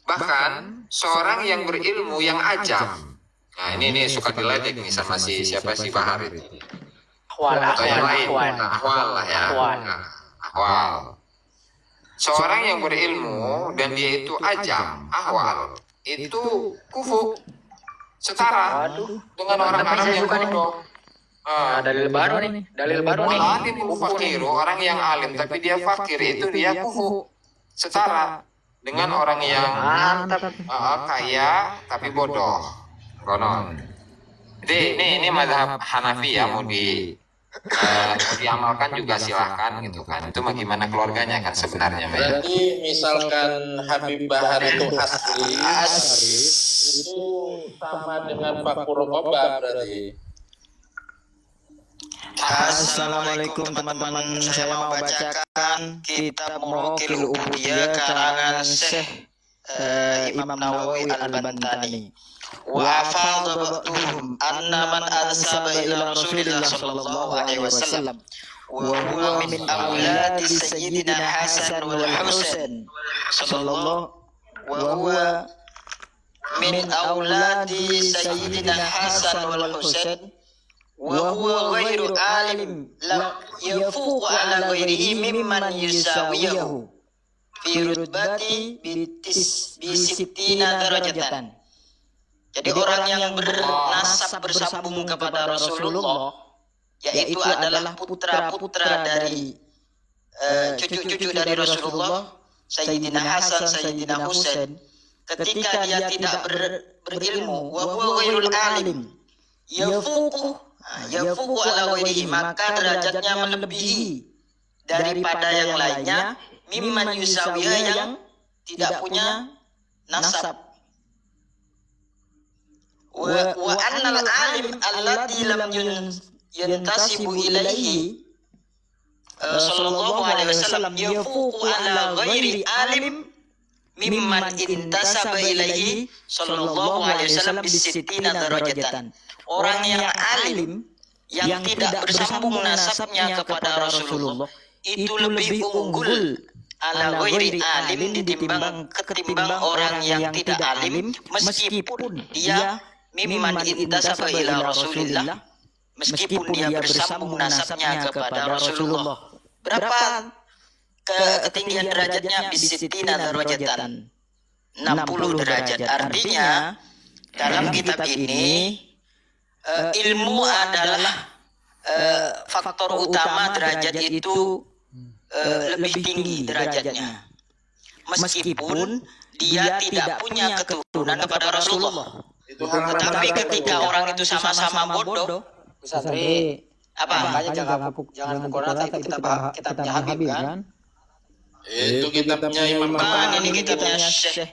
A: Bahkan seorang yang berilmu yang ajam. Nah ini suka diledek nih sama siapa sih Bahar itu. Atau yang lain. Ahwal lah ya. Ahwal. Seorang yang berilmu dan dia itu ajam, ahwal, itu kufu, setara dengan orang Arab yang bodoh.
E: Dalil baru nih.
A: Alim fakiru, orang yang alim tapi dia fakir, itu dia kufu, setara dengan orang yang kaya tapi bodoh. Konon. Jadi ini mazhab Hanafi ya, mau diamalkan juga silahkan gitu kan. Itu bagaimana keluarganya kan sebenarnya.
B: Berarti misalkan Habib Bahar itu asli itu sama dengan Fakur Rokoba berarti.
F: Assalamualaikum teman-teman, saya mau bacakan kitab Muraqil Ubudiyah karangan Syekh Imam Nawawi Al-Bantani. Wa afadha ba'duhum anna man ansaba ila Rasulillah sallallahu alaihi wasallam wa huwa min awladi sayyidina Hasan wal Husain sallallahu wa huwa min awladi sayyidina Hasan wal Husain wa huwa ghairu alim la yafuqu ala ghairihi mimman yusawiyahu fi rutbati bi 60 darajatan. Jadi orang yang bernasab bersambung kepada Rasulullah, yaitu adalah putra-putra dari cucu-cucu dari Rasulullah, Sayyidina Hasan, Sayyidina Husain, ketika dia tidak berilmu, wa huwa ghairul alim, yafuqu ala ghairihi, maka derajatnya melebihi daripada yang lainnya, mimman yusawiya, yang tidak punya nasab. Wa annal alim alladhi lam yantasibu ilaihi sallallahu alaihi wasallam yafuqu ala ghairi alim mimman intasaba ilaihi sallallahu alaihi wasallam bis-sittina darajatan. Orang yang alim yang tidak bersambung nasabnya kepada Rasulullah itu lebih unggul ala ghairi alim ketimbang orang yang tidak alim, meskipun dia mimman intasaba ila Rasulillah, meskipun dia bersambung nasabnya kepada Rasulullah. Berapa ketinggian derajatnya? Bisittina darajatan, 60 derajat. Artinya dalam kitab ini ilmu adalah faktor utama derajat itu lebih tinggi derajatnya, meskipun dia tidak punya keturunan kepada Rasulullah. Tapi ketika orang itu sama-sama bodoh,
E: Santri,
F: apa?
E: makanya jangan pukul rata, itu kitabnya Habib kan?
B: Itu kitabnya Imam
F: Bukan, ini
B: Nawawi.
F: kitabnya Syekh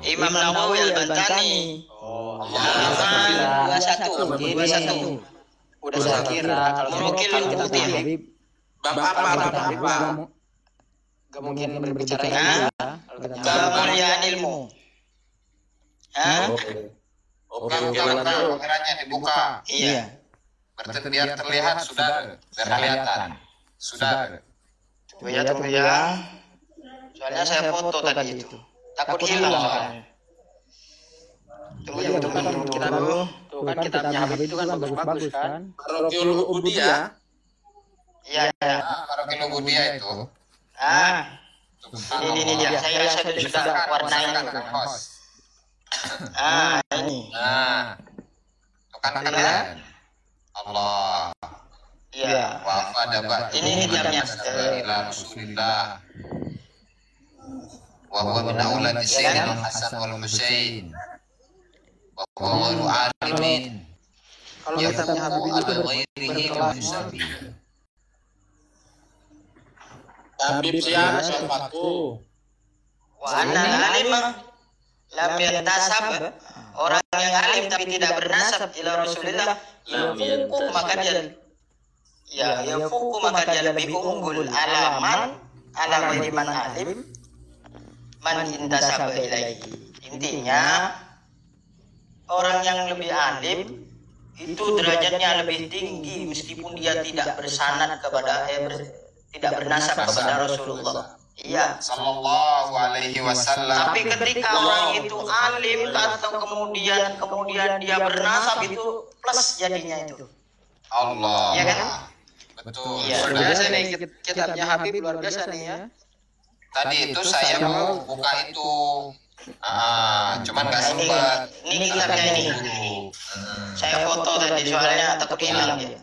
F: Imam Nawawi Al-Bantani.
E: Alhamdulillah.
F: 21.
E: Udah saya kira kalau
F: Muraqil Ubudiyah.
B: Bapak apa?
E: gak mungkin berbicara
F: Hah?
E: ini.
F: Kemuliaan ilmu. Hah?
B: Oke,
A: Kameranya dibuka.
F: Iya.
A: Biar terlihat sudah, biar kelihatan. Sudah.
E: Tunggu ya. Soalnya saya foto tadi itu. Takut hilang soalnya. Tunggu kita dulu. Tuh kan kitabnya Habib itu kan bagus-bagus kan?
B: Muraqil Ubudiyah.
F: Iya.
A: Muraqil Ubudiyah itu.
F: Ini dia. Saya sudah warnain itu. Ini.
A: Itu kan keren. Allah.
F: Iya.
A: Wafada ba'du.
F: Ini kitabnya.
A: Ila Rasulillah. Wa huwa min auladi Sayyidina Hasan wal Husain. Wa huwa ghairu alimin.
E: Kalau kitabnya Habib itu
A: Ala ghairihi yusabi.
B: Habib siapa siapaku?
F: Wa anna alim lam yantasab, orang yang alim tapi tidak bernasab ila Rasulillah, yafuku maka dia lebih unggul alaman ala ghairi man alim man intasaba ilaihi. Intinya orang yang lebih alim itu derajatnya lebih tinggi meskipun dia tidak bersanad kepada tidak bernasab kepada Rasulullah. Iya,
A: Sallallahu alaihi wasallam.
F: tapi ketika orang itu alim atau kemudian dia bernasab itu plus jadinya itu.
A: Allah.
F: Iya kan?
A: Betul.
F: Iya, luar biasa nih kitabnya Habib, luar biasa nih ya.
A: Tadi itu saya mau buka itu. Cuman nggak sempat.
F: Ini kitabnya ini. Saya foto tadi soalnya takut hilang ya.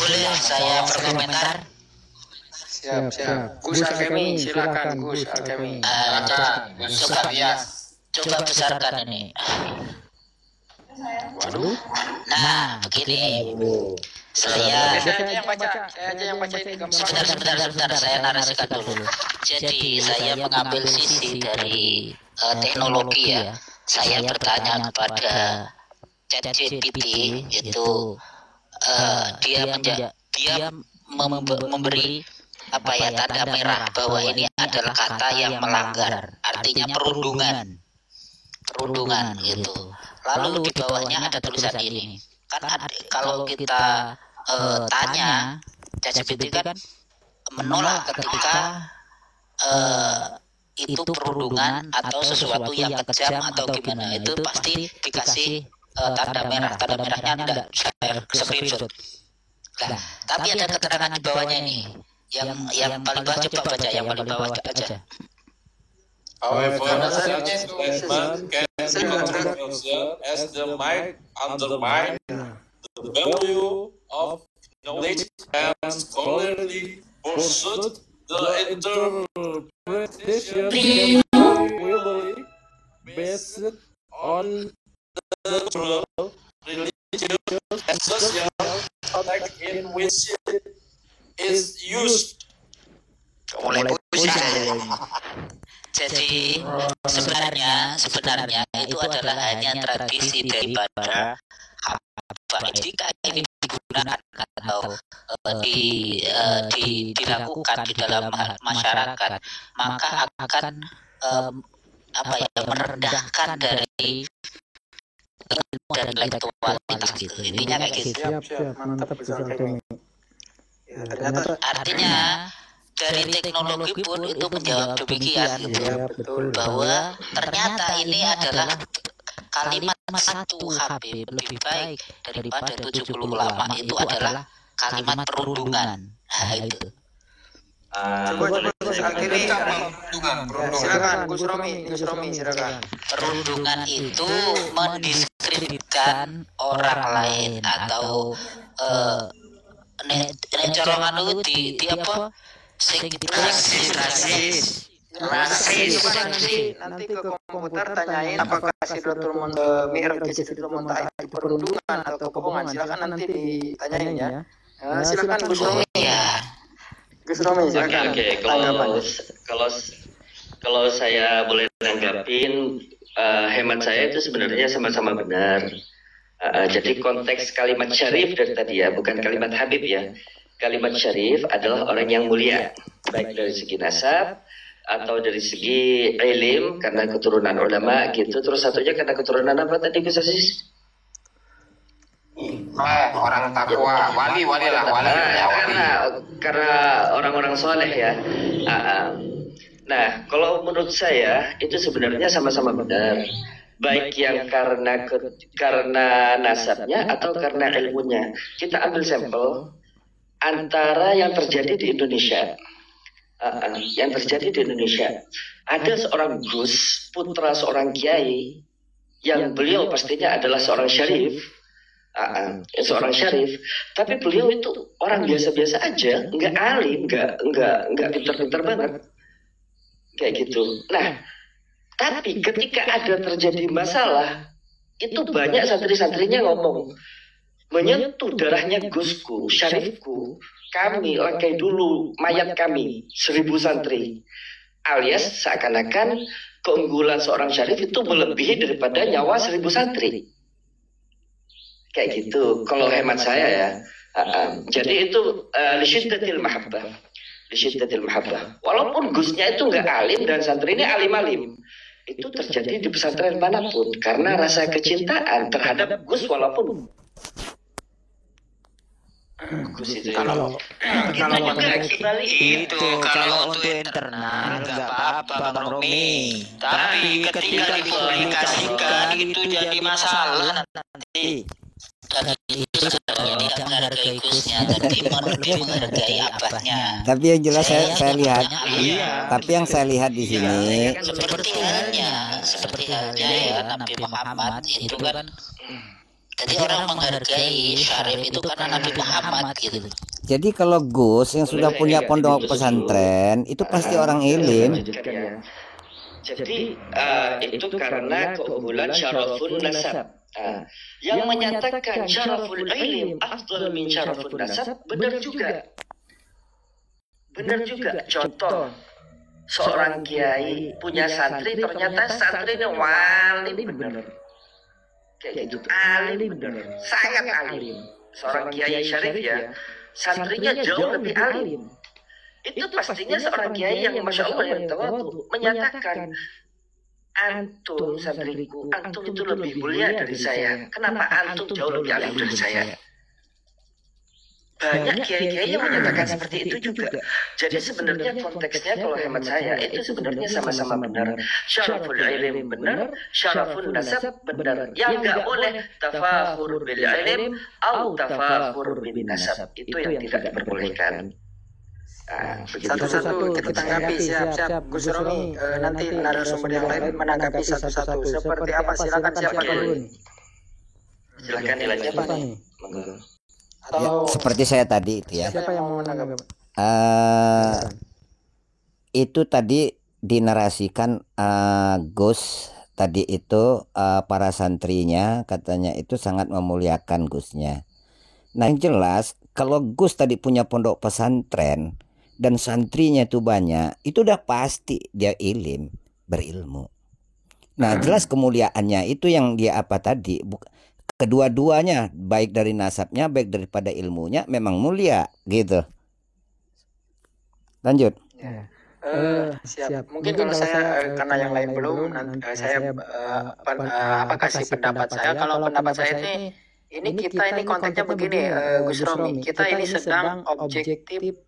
C: Boleh saya berkomentar?
E: Siap. Gus Alkemi, silakan Gus Alkemi.
A: Silakan, Gus Satria.
C: Coba besarkan ini. Nah, begini. Saya
E: Saya aja yang baca ini gambar.
C: sebentar saya narasikan dulu. Jadi saya mengambil sisi dari teknologi ya. Saya bertanya kepada ChatGPT itu dia memberi tanda merah bahwa ini adalah kata yang melanggar, artinya perundungan gitu. Lalu di bawahnya ada tulisan ini. Kan kalau kita tanya, ChatGPT kan menolak ketika itu perundungan atau sesuatu yang kejam atau gimana, itu pasti dikasih tanda merah. Tanda merahnya tidak saya screenshot. Nah, tapi ada keterangan di bawahnya ini. Yang paling bawah, coba baca yang paling bawah aja.
B: However, such statement can be controversial as they might undermine the value of knowledge and scholarly pursuit. The interpretation will be based on the cultural, religious, and social context in which it is used.
C: Mulai pusing. Jadi sebenarnya itu adalah hanya tradisi daripada jika ini digunakan atau dilakukan di dalam masyarakat, maka akan merendahkan dari ilmu dan intelektualitas gitu. Intinya kayak gitu.
E: Siap, mantap Gus Alkemi.
C: Artinya dari teknologi pun itu menjawab demikian gitu, bahwa ternyata ini adalah kalimat satu Habib lebih baik daripada 70 ulama, itu adalah kalimat perundungan. Nah, itu.
E: Coba Gus Alkemi. Silakan Gus Romi silakan.
C: Perundungan itu mendiskreditkan orang lain atau corongan di apa? Rasis.
E: Nanti ke komputer tanyain apakah Sidratul Mi'raj ke Sidratul Muntaha itu perundungan atau kebohongan. Silakan nanti ditanyain ya. Silakan Gus Romi.
C: Ya.
E: Gus Romi silakan.
G: Oke. Kalau saya boleh tanggapin, hemat saya itu sebenarnya sama-sama benar. Jadi konteks kalimat syarif dari tadi ya, bukan kalimat Habib ya. Kalimat syarif adalah orang yang mulia, baik dari segi nasab atau dari segi ilim karena keturunan ulama gitu. Terus satunya karena keturunan apa tadi Gus Aziz?
A: Orang takwa, wali lah.
G: Karena orang-orang soleh ya. Nah, kalau menurut saya itu sebenarnya sama-sama benar. Baik yang karena nasabnya atau karena ilmunya. Kita ambil sampel antara yang terjadi di Indonesia. Yang terjadi di Indonesia. Ada seorang Gus, putra seorang kiai, yang beliau pastinya adalah seorang syarif. Seorang syarif, tapi beliau itu orang biasa-biasa aja, nggak alim, nggak pintar-pintar banget, kayak gitu. Nah, tapi ketika ada terjadi masalah, itu banyak santri-santrinya ngomong, menyentuh darahnya Gusku, Syarifku, kami langkai dulu mayat kami 1000 santri. Alias seakan-akan keunggulan seorang Syarif itu melebihi daripada nyawa 1000 santri. Kayak gitu, kalau hemat saya ya. Jadi itu lisyiddatil mahabbah. Lisyiddatil mahabbah. Walaupun Gusnya itu nggak alim dan santri ini alim-alim, itu terjadi di pesantren manapun karena rasa kecintaan terhadap Gus walaupun Gus itu
C: Kalau
G: kita juga kembali
C: itu kalau untuk internal nggak apa-apa Bang Romi, tapi ketika dipublikasikan itu jadi masalah nanti. Dan itu sebenarnya tidak menghargai Gusnya, tapi lebih menghargai abahnya.
D: Tapi yang jelas saya lihat, tapi yang saya lihat di sini
C: Seperti halnya ya Nabi Muhammad itu kan. Jadi orang menghargai Syarif itu karena Nabi Muhammad gitu.
D: jadi kalau Gus yang sudah punya pondok pesantren itu pasti orang ilim.
G: Jadi itu karena keunggulan syarafun nasab. Yang menyatakan syaraful ilm afdal min syarafun nasab benar juga. Benar juga. Contoh, seorang kiai punya santri, ternyata santrinya wali benar. Kayak gitu, alim benar, sangat alim. Seorang kiai syarif ya, santrinya jauh lebih alim. Itu pastinya seorang kiai yang masya Allah yang tawadhu menyatakan, antum santriku, antum itu lebih mulia dari saya. Kenapa antum jauh lebih alim dari saya? Banyak kiai-kiai yang menyatakan seperti itu juga. Jadi sebenarnya konteksnya kalau hemat saya itu sebenarnya sama-sama benar. Syaraful ilm benar, syaraful nasab benar. Yang nggak boleh tafakhur bil ilm atau tafakhur bin nasab. Itu yang tidak diperbolehkan.
E: Satu-satu kita tanggapi, siap Gus Romi. Nanti narasumber yang lain menanggapi satu-satu. Seperti apa? Silakan siapa dulu?
G: Silakan nilainya Pak.
E: Atau
D: Seperti saya tadi itu ya.
E: siapa yang mau menanggapi?
D: Itu tadi dinarasikan Gus tadi itu para santrinya katanya itu sangat memuliakan Gusnya. Nah yang jelas kalau Gus tadi punya pondok pesantren dan santrinya itu banyak, itu udah pasti dia berilmu. Nah jelas kemuliaannya itu yang dia apa tadi, kedua-duanya baik dari nasabnya baik daripada ilmunya memang mulia gitu. Lanjut.
E: Siap. Mungkin kalau saya karena yang lain belum, saya kasih pendapat saya. Kalau pendapat saya ini kita ini konteksnya begini, Gus Romi. Kita ini sedang objektif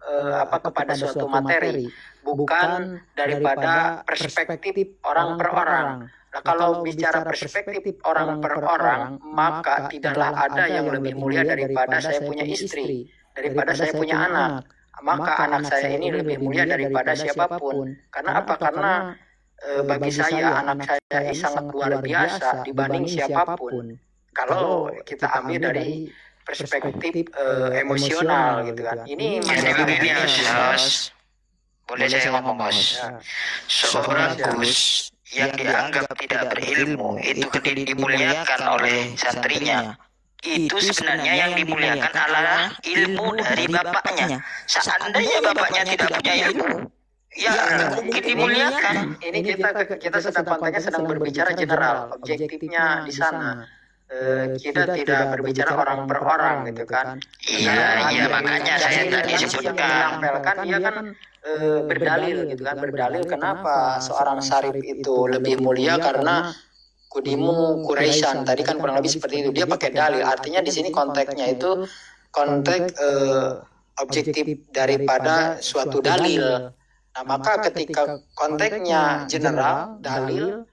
E: kepada suatu materi, bukan daripada perspektif orang per orang. Nah, kalau bicara perspektif orang per orang, maka tidaklah ada yang lebih mulia daripada saya punya istri, daripada saya punya anak. Maka anak saya ini lebih mulia daripada siapapun. Karena apa? Karena bagi saya anak saya ini sangat luar biasa dibanding siapapun. Kalau kita ambil dari perspektif emosional gitu kan. Ini
C: begini Bos. Boleh saya ngomong Bos? Seorang Gus yang dianggap tidak berilmu itu dimuliakan oleh santrinya. Itu sebenarnya yang dimuliakan adalah ilmu dari bapaknya. Seandainya bapaknya tidak punya ilmu, ya mungkin dimuliakan.
E: Ini kita sedang konteksnya sedang berbicara general, objektifnya di sana. Kita tidak berbicara orang per orang gitu kan.
C: Iya makanya saya tadi sebutkan.
E: Dia kan berdalil gitu kan, berdalil kenapa seorang syarif itu lebih mulia karena kudimu Quraisyan. Tadi kan kurang lebih seperti itu. Dia pakai dalil. Artinya di sini konteksnya itu konteks objektif daripada suatu dalil. Nah, maka ketika konteksnya general dalil,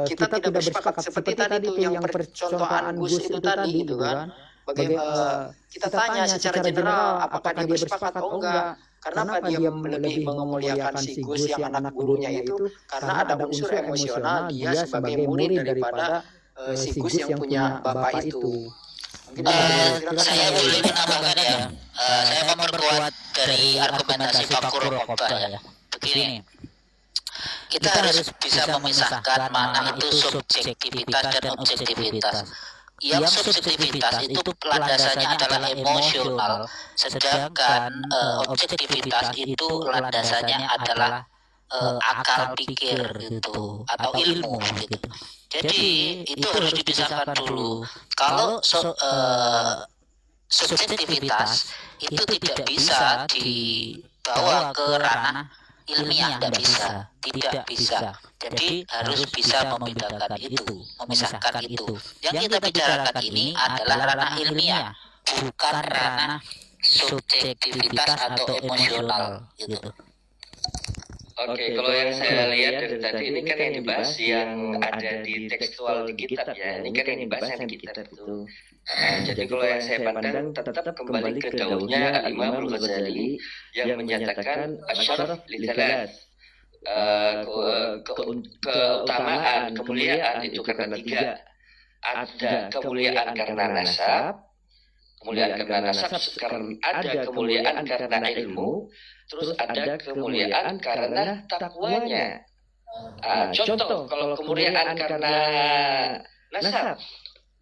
E: kita tidak bersepakat seperti tadi itu yang percontohan Gus itu tadi gitu kan. Bagaimana kita tanya secara general apakah dia bersepakat atau enggak? Karena apa dia lebih memuliakan si Gus yang anak gurunya itu? Karena ada unsur emosional dia sebagai murid daripada si Gus yang punya bapak itu.
C: Saya boleh menambahkan ya. Saya memperkuat dari argumentasi Pak Kurokobah ya. Begini, kita harus bisa memisahkan mana itu subjektivitas dan objektivitas. yang subjektivitas itu landasannya adalah emosional, sedangkan objektivitas itu landasannya adalah akal pikir gitu atau ilmu gitu. Jadi itu harus dipisahkan dulu. Kalau subjektivitas itu tidak bisa dibawa ke ranah ilmiah, tidak bisa. Jadi harus bisa membedakan itu, memisahkan itu. Yang kita bicarakan ini adalah ranah ilmiah, bukan ranah subjektivitas atau emosional gitu.
G: Oke, kalau yang saya lihat dari tadi ini kan yang dibahas yang ada di tekstual di kitab ya. Ini kan yang dibahas yang di kitab itu. Jadi kalau yang saya pandang tetap kembali ke daunnya Imam Al-Ghazali yang menyatakan asyaraf litalas, keutamaan, kemuliaan itu karena tiga. Ada kemuliaan karena nasab, ada kemuliaan karena ilmu, terus ada kemuliaan karena takwanya. Contoh kalau kemuliaan karena nasab,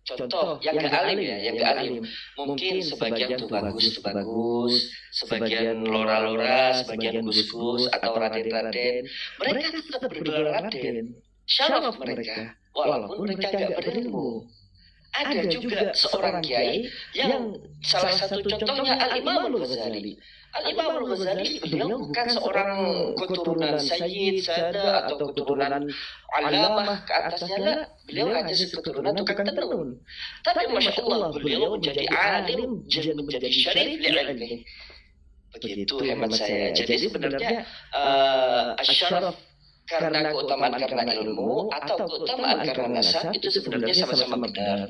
G: contoh yang gak alim ya, yang gak alim, mungkin sebagian tuh bagus, sebagian lora-lora, sebagian gus-gus atau raden-raden, mereka tetap bergelar raden, syaraf mereka, walaupun mereka gak berilmu. Ada juga seorang kiai yang salah satu contohnya Al-Imam Al-Ghazali. Al-Imam Al-Ghazali beliau bukan seorang keturunan Sayyid, Sada atau keturunan Alamah ke atasnya lah. Beliau hanya keturunan tukang tenun. Tapi Masya Allah beliau menjadi alim, menjadi syarif li'ilmi. Begitu hemat saya. Jadi sebenarnya asyaraf karena keutamaan karena ilmu atau keutamaan karena nasab itu sebenarnya sama-sama benar.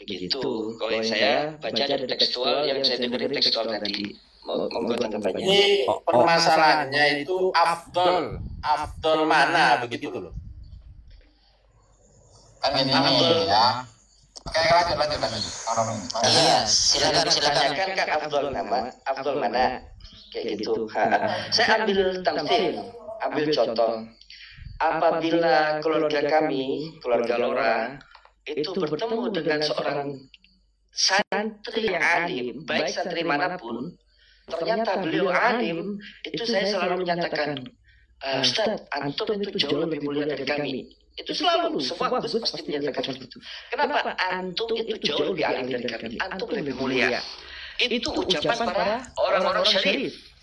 G: Begitu. Kalau yang saya baca dari tekstual, yang saya dengar dari tekstual tadi. Monggo tanggapannya.
B: Ini permasalahannya itu afdol mana begitu loh.
A: Kan ini ya. Oke, lanjut.
C: Iya, silakan.
G: Tanyakan Kak Afdol mana kayak gitu. Saya ambil tamsil. Ambil contoh, apabila keluarga kami, keluarga Lora, itu bertemu dengan seorang santri yang alim, baik santri manapun, ternyata beliau alim, itu saya selalu menyatakan, Ustaz, antum itu jauh lebih mulia dari kami. Itu selalu, semua Gus pasti menyatakan seperti itu. Kenapa antum itu jauh lebih alim dari kami? Antum lebih mulia. Itu ucapan para orang-orang syarif.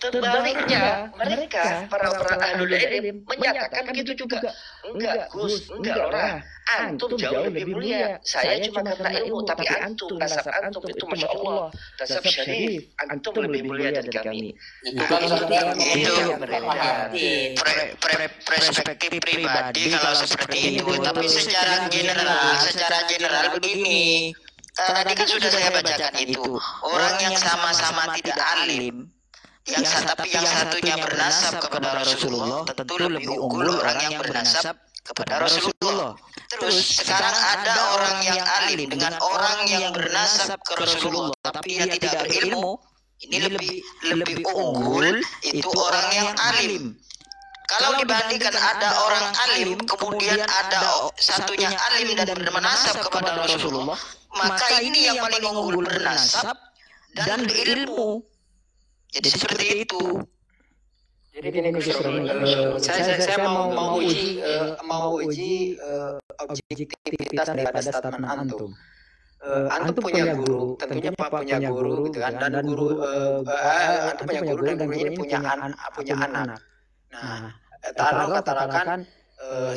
G: Terbaliknya, mereka, para ahlul ilm, menyatakan begitu juga. Enggak, Gus, enggak Lora. Antum jauh lebih mulia. Saya cuma karena ilmu, tapi antum, nasab antum itu Masya Allah. Nasab syarif, antum lebih mulia dari kami.
B: Itu kan
C: perspektif pribadi kalau seperti itu. Tapi secara general begini. Tadi kan sudah saya bacakan itu. Orang yang sama-sama tidak alim, tapi yang satunya bernasab kepada Rasulullah, tentu lebih unggul orang yang bernasab kepada Rasulullah. Terus sekarang ada orang yang alim dengan orang yang bernasab ke Rasulullah, tapi dia tidak berilmu. Ini lebih unggul itu orang yang alim. Kalau dibandingkan ada orang alim, kemudian ada satunya alim dan bernasab kepada Rasulullah, maka ini yang paling unggul bernasab dan berilmu. Jadi seperti itu.
E: Jadi gini saya mau uji objektivitas daripada statement antum. Antum punya guru, tentunya Pak punya guru gitu kan, dan guru antum punya guru dan guru ini punya anak. Nah, katakan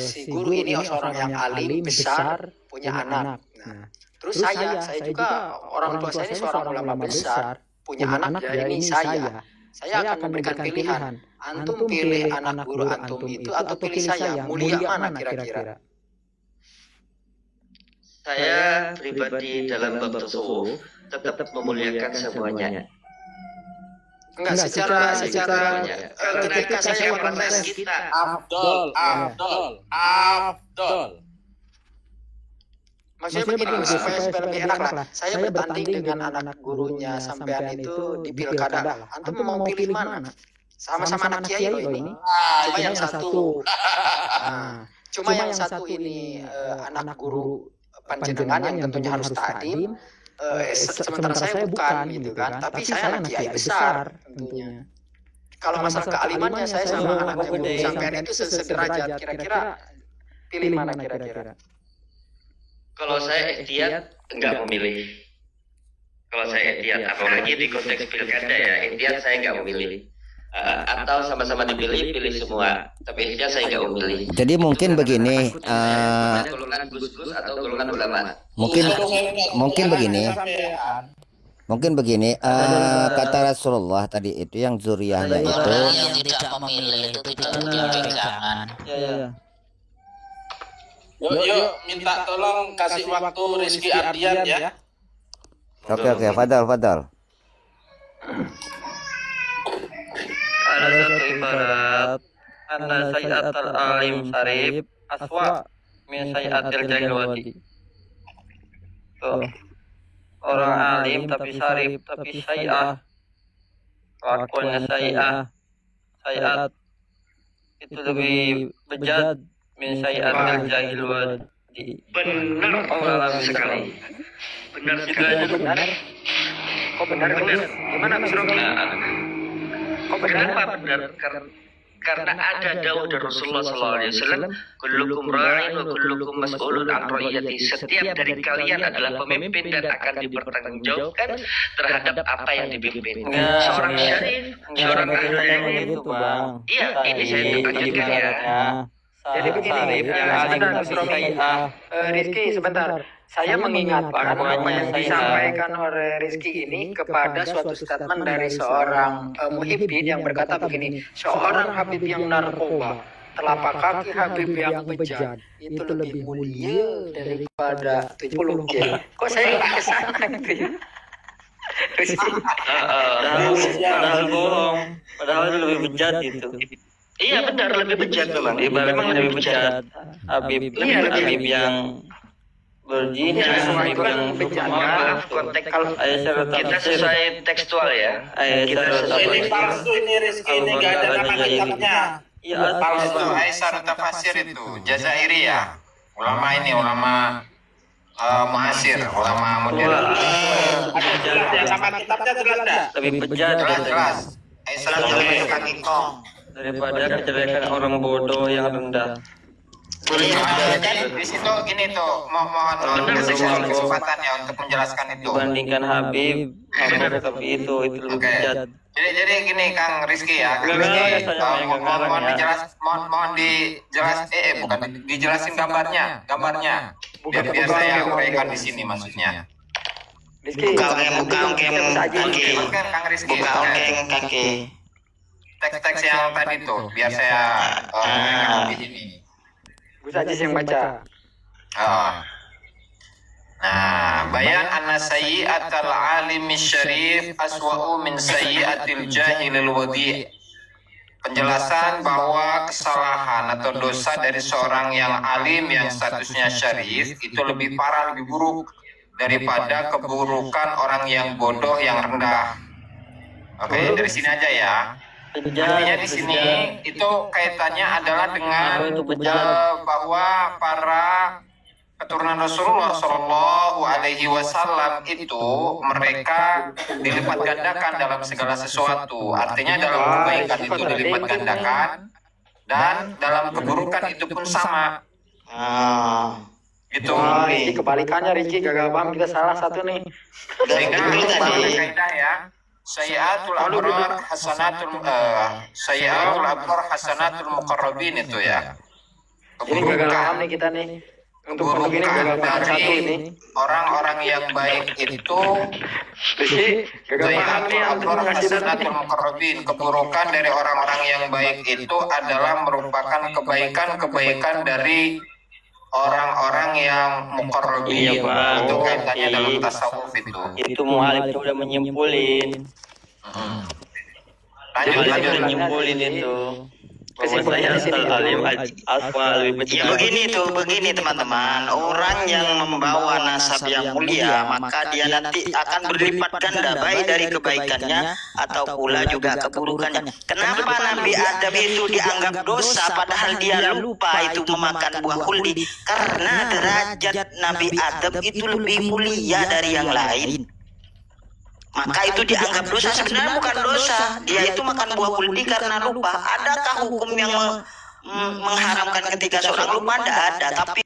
E: si guru ini seorang yang alim besar, punya anak. Nah, terus saya juga orang tua saya ini seorang ulama besar, punya anak ya ini saya akan memberikan pilihan. Antum pilih anak guru antum itu atau pilih saya? Mulia mana kira-kira?
G: Saya pribadi dalam bab tasawuf tetap memuliakan semuanya.
E: Enggak, secara ketika saya menulis
B: kita Afdol.
E: Maksudnya begini, supaya lebih enak lah. Saya bertanding dengan anak gurunya sampean itu di pilkada lah. Antum mau pilih mana? Sama-sama anak kiai loh ini. Cuma yang satu. Cuma yang satu ini anak guru panjenengan yang tentunya harus takdim, sementara saya bukan gitu kan, tapi saya anak kiai besar tentunya. Kalau masalah kealimannya saya sama anak sampean itu sederajat, kira-kira pilih mana kira-kira?
G: Kalau saya ikhtiar enggak memilih. Kalau saya ikhtiar, apalagi di konteks pilkada ya, ikhtiar saya enggak memilih. Atau sama-sama dipilih, pilih semua. Tapi ikhtiar saya enggak memilih.
D: Jadi mungkin begini,
G: golongan gus-gus atau golongan ulama.
D: Mungkin begini, kata Rasulullah tadi itu yang zuriyahnya itu
C: Orang yang tidak memilih itu tidak punya pegangan.
B: Yuk, minta tolong kasih waktu Rizky Ardian ya.
D: Oke, Fadal.
E: Ada satu ibarat, anna sayyatul alim sarif aswa min sayyatil jahil wadi. Tuh. Orang alim tapi sarif tapi sayyah. Kelakuannya sayyah. Sayyat itu lebih bejat min sayyatil jahil wadi.
G: Benar sekali. Benar sekali.
E: Benar. Kok benar? Gimana Mas Rocky?
G: Kok kenapa benar? Karena ada dawuh dari Rasulullah SAW, kullukum ra'in wa kullukum mas'ulun an ra'iyati. Setiap dari kalian adalah pemimpin dan akan dipertanggungjawabkan terhadap apa yang dipimpin. Seorang syarif, seorang ahli
E: itu, Bang.
G: Iya, ini saya terkagetkan ya.
E: Jadi begini, yang ada Mas Rocky, Rizky sebentar. Saya mengingat Pak, apa yang disampaikan oleh Rizky ini kepada suatu statement dari seorang muhibbin yang berkata begini, seorang Habib yang narkoba, telapak kaki Habib yang bejat itu lebih mulia daripada 70 kiai. Kok saya nggak kesana gitu ya? Rizky,
G: Padahal bohong, padahal lebih bejat gitu. Iya benar, lebih bejat memang. Memang lebih bejat. Habib yang berzina, Habib yang maaf, konteks kalau kita sesuai tekstual ya. Kita
B: Ini palsu ini Rizky, ini nggak ada nama kitabnya.
G: Iya,
A: Palsu Aisyah Tafsir itu Jazairi ya. Ulama ini ulama muasir, ulama modern.
B: Nama kitabnya jelas dah.
G: lebih bejat
A: Jelas. Aisyah Tafsir Kikong.
G: daripada kejelekan orang bodoh yang rendah.
A: Di situ gini tuh, mohon kesempatan ya untuk menjelaskan itu.
G: Dibandingkan Habib, tapi itu lebih
A: Oke.
G: bejat.
A: Jadi gini Kang Rizky ya. Bukan dijelasin gambarnya. Biar saya uraikan di sini maksudnya.
E: Rizky,
F: Buka kaki.
A: Oke Kang Rizky.
F: Kaki.
A: Teks-teks yang tadi tuh, biar saya uraikan di sini.
E: Gus Ajis yang baca.
A: Nah, bayan anna sayyi'atal alimi syarif aswa'u min sayyi'atil jahilil wadi'. Penjelasan bahwa kesalahan atau dosa dari seorang yang alim yang statusnya syarif itu lebih parah, lebih buruk daripada keburukan orang yang bodoh yang rendah. Oke, dari sini aja ya. Artinya di sini itu kaitannya adalah dengan bahwa para keturunan Rasulullah Shallallahu Alaihi Wasallam itu mereka dilipat gandakan dalam segala sesuatu. Artinya dalam kebaikan itu dilipat gandakan dan dalam keburukan itu pun sama. Gitu.
E: Rizky kebalikannya, Rizky gagal paham, kita salah satu nih.
A: Sehingga kaidah ya. Sayyatul abrar hasanatul muqarrabin itu ya.
E: Ini gagal paham nih kita nih. Untuk begini gagal paham satu ini.
A: Orang-orang yang baik itu
E: Rizky gagal paham nih
A: abrar hasanatul muqarrabin. Keburukan dari orang-orang yang baik itu adalah merupakan kebaikan-kebaikan dari orang-orang yang muqarrabin.
G: Iya, Pak.
A: Itu kaitannya dalam tasawuf itu.
G: Itu mu'alif itu udah menyimpulin.
A: Lanjut.
G: Menyimpulin itu.
F: Kesimpulannya
G: Al-alim asma lebih
F: ya begini teman-teman, orang yang membawa nasab yang mulia maka dia nanti akan berlipat ganda baik dari kebaikannya atau pula juga keburukannya. Kenapa Nabi Adam itu dianggap dosa padahal dia lupa itu memakan buah khuldi? Karena derajat Nabi Adam itu lebih mulia dari yang lain, maka itu dianggap dosa. Sebenarnya bukan dosa, dia itu makan buah khuldi karena lupa. Adakah hukum yang mengharamkan ketika seorang lupa? Tidak ada, tapi